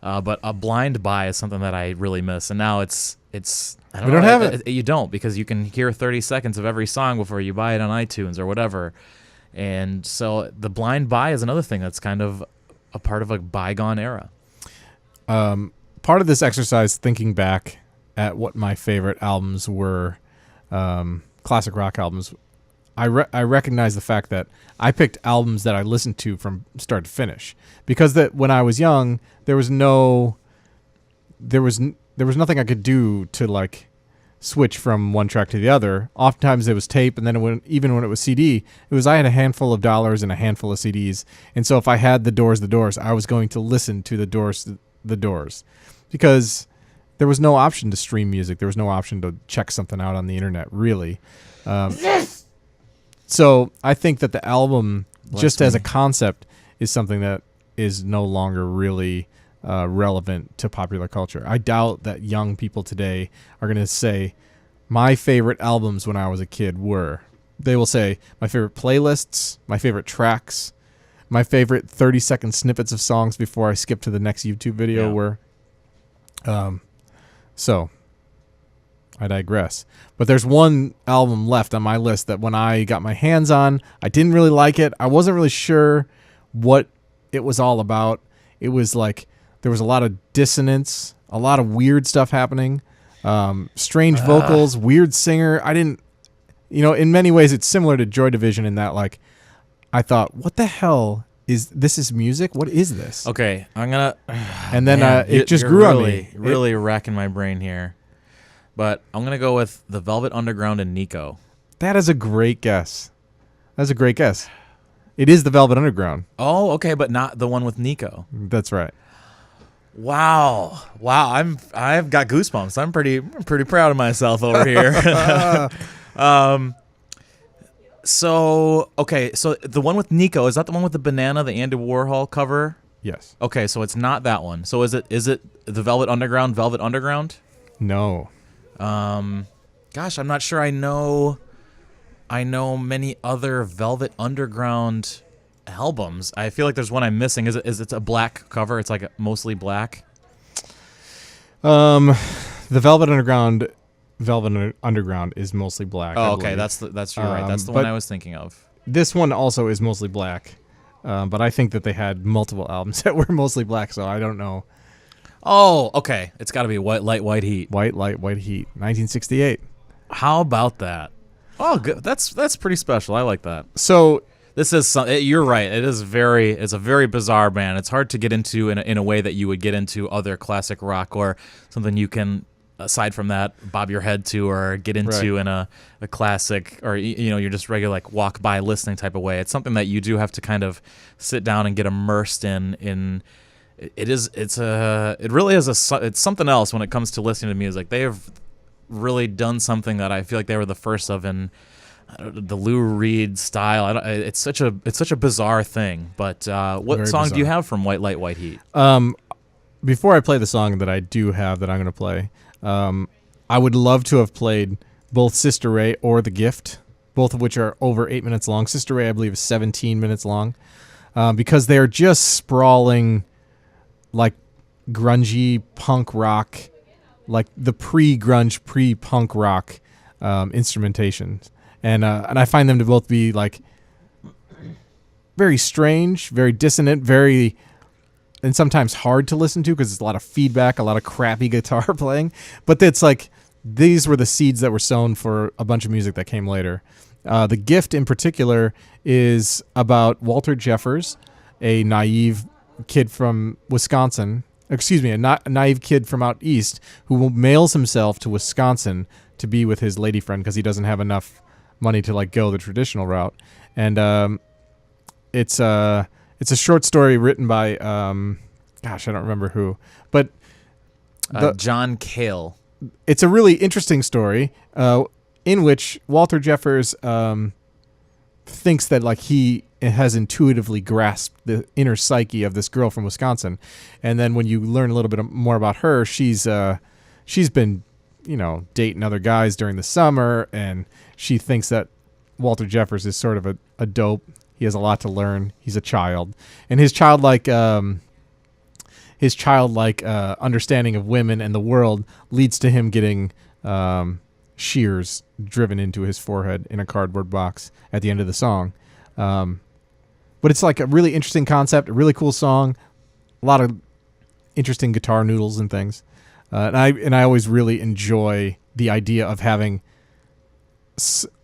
But a blind buy is something that I really miss, and now it's. I don't have it. You don't, because you can hear 30 seconds of every song before you buy it on iTunes or whatever. And so the blind buy is another thing that's kind of a part of a bygone era. Part of this exercise, thinking back at what my favorite albums were, classic rock albums, I recognize the fact that I picked albums that I listened to from start to finish, because that when I was young, there was nothing I could do to like switch from one track to the other. Oftentimes it was tape, and then even when it was CD, I had a handful of dollars and a handful of CDs, and so if I had the Doors, I was going to listen to the Doors, because there was no option to stream music. There was no option to check something out on the internet, really. So I think that the album, just as a concept, is something that is no longer really relevant to popular culture. I doubt that young people today are going to say, my favorite albums when I was a kid were. They will say, my favorite playlists, my favorite tracks, my favorite 30-second snippets of songs before I skip to the next YouTube video were. So, I digress. But there's one album left on my list that when I got my hands on, I didn't really like it. I wasn't really sure what it was all about. It was like, there was a lot of dissonance, a lot of weird stuff happening, strange vocals, weird singer. I didn't, in many ways it's similar to Joy Division in that, like, I thought, what the hell is this? Is music? What is this? Okay, I'm gonna. And then it just grew on me. Really racking my brain here. but I'm gonna go with the Velvet Underground and Nico. That is a great guess. That's a great guess. It is the Velvet Underground. Oh, okay, but not the one with Nico. That's right. Wow. I've got goosebumps. I'm pretty proud of myself over here. So the one with Nico, is that the one with the banana, the Andy Warhol cover? Yes. Okay, so it's not that one. So is it the Velvet Underground? No. Gosh, I'm not sure I know many other Velvet Underground albums. I feel like there's one I'm missing. Is it a black cover? It's like mostly black. The Velvet Underground is mostly black. Oh, okay, that's you're right. That's the one I was thinking of. This one also is mostly black, but I think that they had multiple albums that were mostly black, so I don't know. Oh, okay. It's got to be White Light, White Heat. White Light, White Heat, 1968. How about that? Oh, good. That's pretty special. I like that. So this is you're right. It's a very bizarre band. It's hard to get into in a way that you would get into other classic rock or something you can, aside from that, bob your head to or get into in a classic, or you're just regular like walk by listening type of way. It's something that you do have to kind of sit down and get immersed in. It's something else when it comes to listening to music. They have really done something that I feel like they were the first of in the Lou Reed style. It's such a bizarre thing. But what Very song bizarre. do you have from White Light, White Heat? Before I play the song that I do have that I'm going to play, I would love to have played both Sister Ray or The Gift, both of which are over 8 minutes long. Sister Ray, I believe, is 17 minutes long, because they're just sprawling, like grungy punk rock, like the pre-grunge, pre-punk rock instrumentation, and I find them to both be like very strange, very dissonant, and sometimes hard to listen to because there's a lot of feedback, a lot of crappy guitar playing. But it's like these were the seeds that were sown for a bunch of music that came later. The Gift in particular is about Walter Jeffers, a naive kid from Wisconsin. Excuse me, a naive kid from out east who mails himself to Wisconsin to be with his lady friend because he doesn't have enough money to like go the traditional route. And it's a short story written by gosh, I don't remember who, but John Cale. It's a really interesting story in which Walter Jeffers thinks that like he has intuitively grasped the inner psyche of this girl from Wisconsin, and then when you learn a little bit more about her, she's been dating other guys during the summer, and she thinks that Walter Jeffers is sort of a dope. He has a lot to learn. He's a child, and his childlike understanding of women and the world leads to him getting shears driven into his forehead in a cardboard box at the end of the song. But it's like a really interesting concept, a really cool song, a lot of interesting guitar noodles and things. And I always really enjoy the idea of having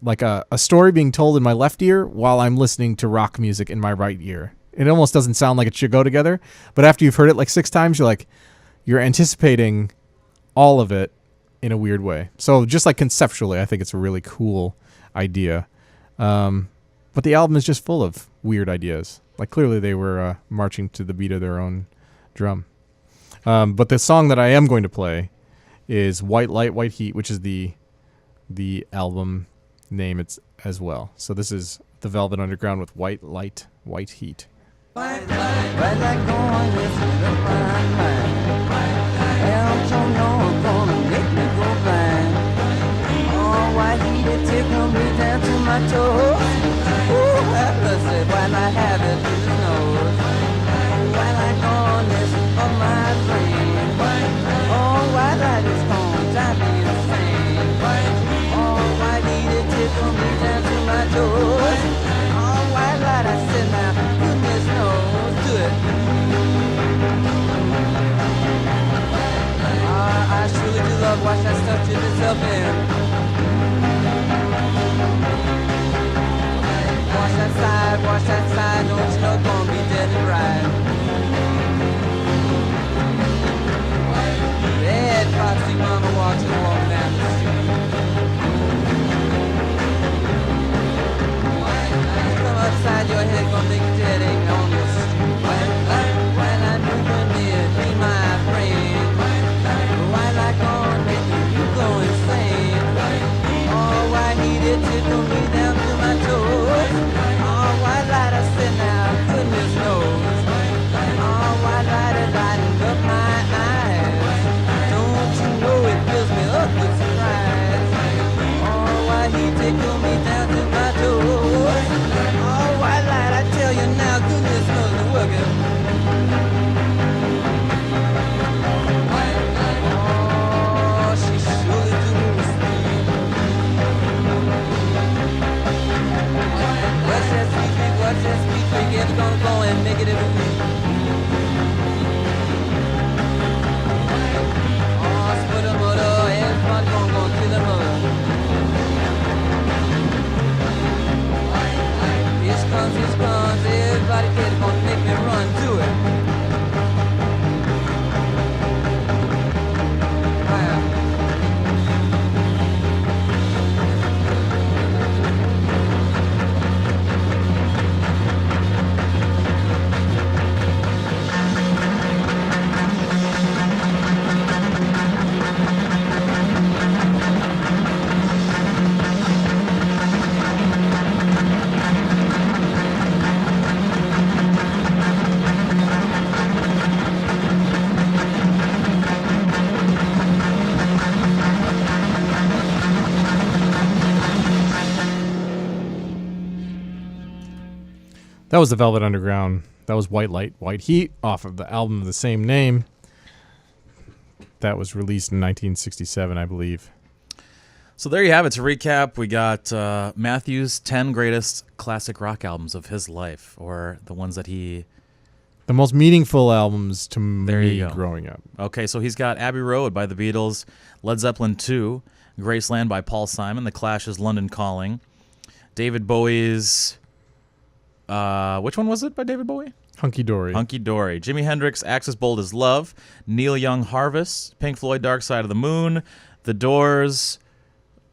like a story being told in my left ear while I'm listening to rock music in my right ear. It almost doesn't sound like it should go together, but after you've heard it like 6 times, you're anticipating all of it in a weird way. So just like conceptually, I think it's a really cool idea. But the album is just full of weird ideas. Like clearly they were marching to the beat of their own drum. But the song that I am going to play is White Light, White Heat, which is the album name as well. So this is the Velvet Underground with White Light, White Heat. White light going with the fine line. Don't you know gonna make me go blind? Oh, white heat, it tickle me down to my toes. Ooh, have mercy, why not have it to the nose? White light corners of my brain. Oh, white light is gonna drive me insane. Oh, white heat, it tickle me down to my toes. Oh, white light, I said now, goodness knows, do it. I surely do love watch that stuff to yourself in. Watch that side, don't you know gonna be dead and right. Red foxy mama walks down the That was the Velvet Underground. That was White Light, White Heat off of the album of the same name. That was released in 1967, I believe. So there you have it. To recap, we got Matthew's 10 greatest classic rock albums of his life, or the ones that he... The most meaningful albums to There me you go. growing up. Okay, so he's got Abbey Road by the Beatles, Led Zeppelin 2, Graceland by Paul Simon, The Clash's London Calling, David Bowie's... which one was it by David Bowie? Hunky Dory. Hunky Dory. Jimi Hendrix, Axis Bold as Love, Neil Young, Harvest, Pink Floyd, Dark Side of the Moon, The Doors...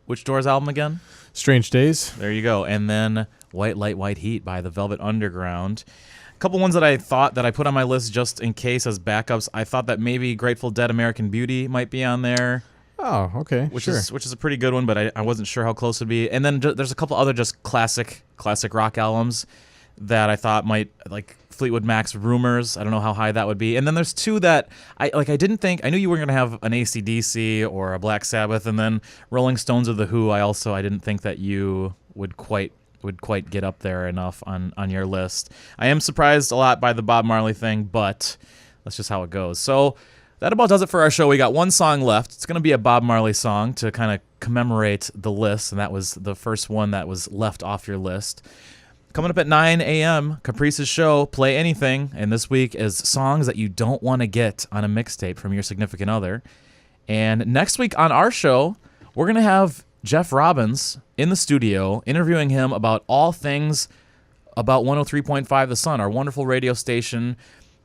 Which Doors album again? Strange Days. There you go. And then White Light, White Heat by the Velvet Underground. A couple ones that I thought that I put on my list just in case as backups. I thought that maybe Grateful Dead, American Beauty might be on there. Oh, okay. Which sure. is a pretty good one, but I wasn't sure how close it'd be. And then there's a couple other just classic rock albums that I thought might, like Fleetwood Mac's Rumors. I don't know how high that would be. And then there's two that I didn't think, I knew you were going to have an AC/DC or a Black Sabbath, and then Rolling Stones or The Who. I didn't think that you would quite get up there enough on your list. I am surprised a lot by the Bob Marley thing, but that's just how it goes. So that about does it for our show. We got one song left. It's going to be a Bob Marley song to kind of commemorate the list, and that was the first one that was left off your list. Coming up at 9 a.m., Caprice's show, Play Anything, and this week is songs that you don't want to get on a mixtape from your significant other. And next week on our show, we're going to have Jeff Robbins in the studio, interviewing him about all things about 103.5 The Sun, our wonderful radio station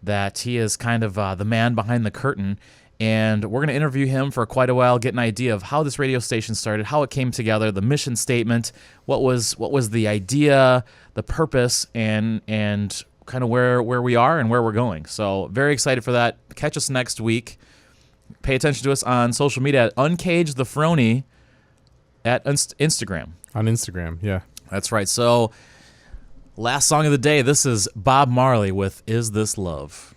that he is kind of the man behind the curtain. And we're going to interview him for quite a while, get an idea of how this radio station started, how it came together, the mission statement, what was the idea, the purpose, and kind of where we are and where we're going. So very excited for that. Catch us next week. Pay attention to us on social media at Uncage the Frony at Instagram. On Instagram, yeah. That's right. So last song of the day, this is Bob Marley with Is This Love?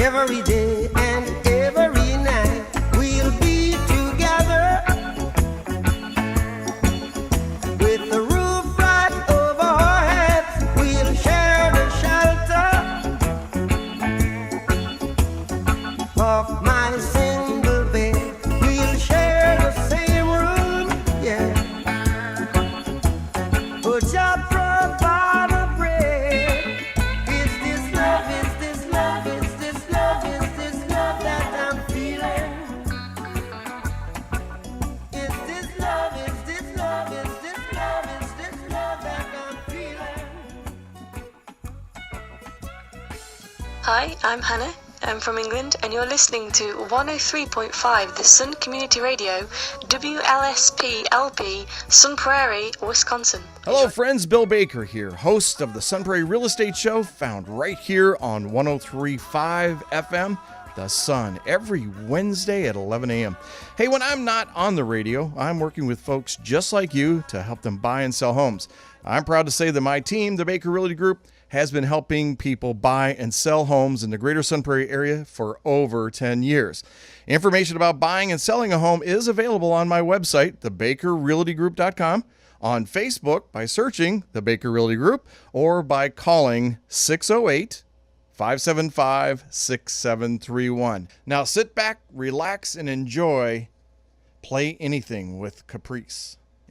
Every day and every night we'll be together with the roof right over our heads. We'll share the shelter of my single bed. We'll share the same room, yeah. But just provide a bread. Is this love? Is this love? Is this love? Is this love that I'm feeling? Is this love? Is this love? Is this love? Is this love that I'm feeling? Hi, I'm Hannah. I'm from England, and you're listening to 103.5 The Sun Community Radio, WLSP LP, Sun Prairie, Wisconsin. Hello friends, Bill Baker here, host of the Sun Prairie Real Estate Show, found right here on 103.5 FM, The Sun, every Wednesday at 11 a.m. Hey, when I'm not on the radio, I'm working with folks just like you to help them buy and sell homes. I'm proud to say that my team, the Baker Realty Group, has been helping people buy and sell homes in the greater Sun Prairie area for over 10 years. Information about buying and selling a home is available on my website, thebakerrealtygroup.com, on Facebook by searching the Baker Realty Group, or by calling 608-575-6731. Now sit back, relax, and enjoy Play Anything with Caprice.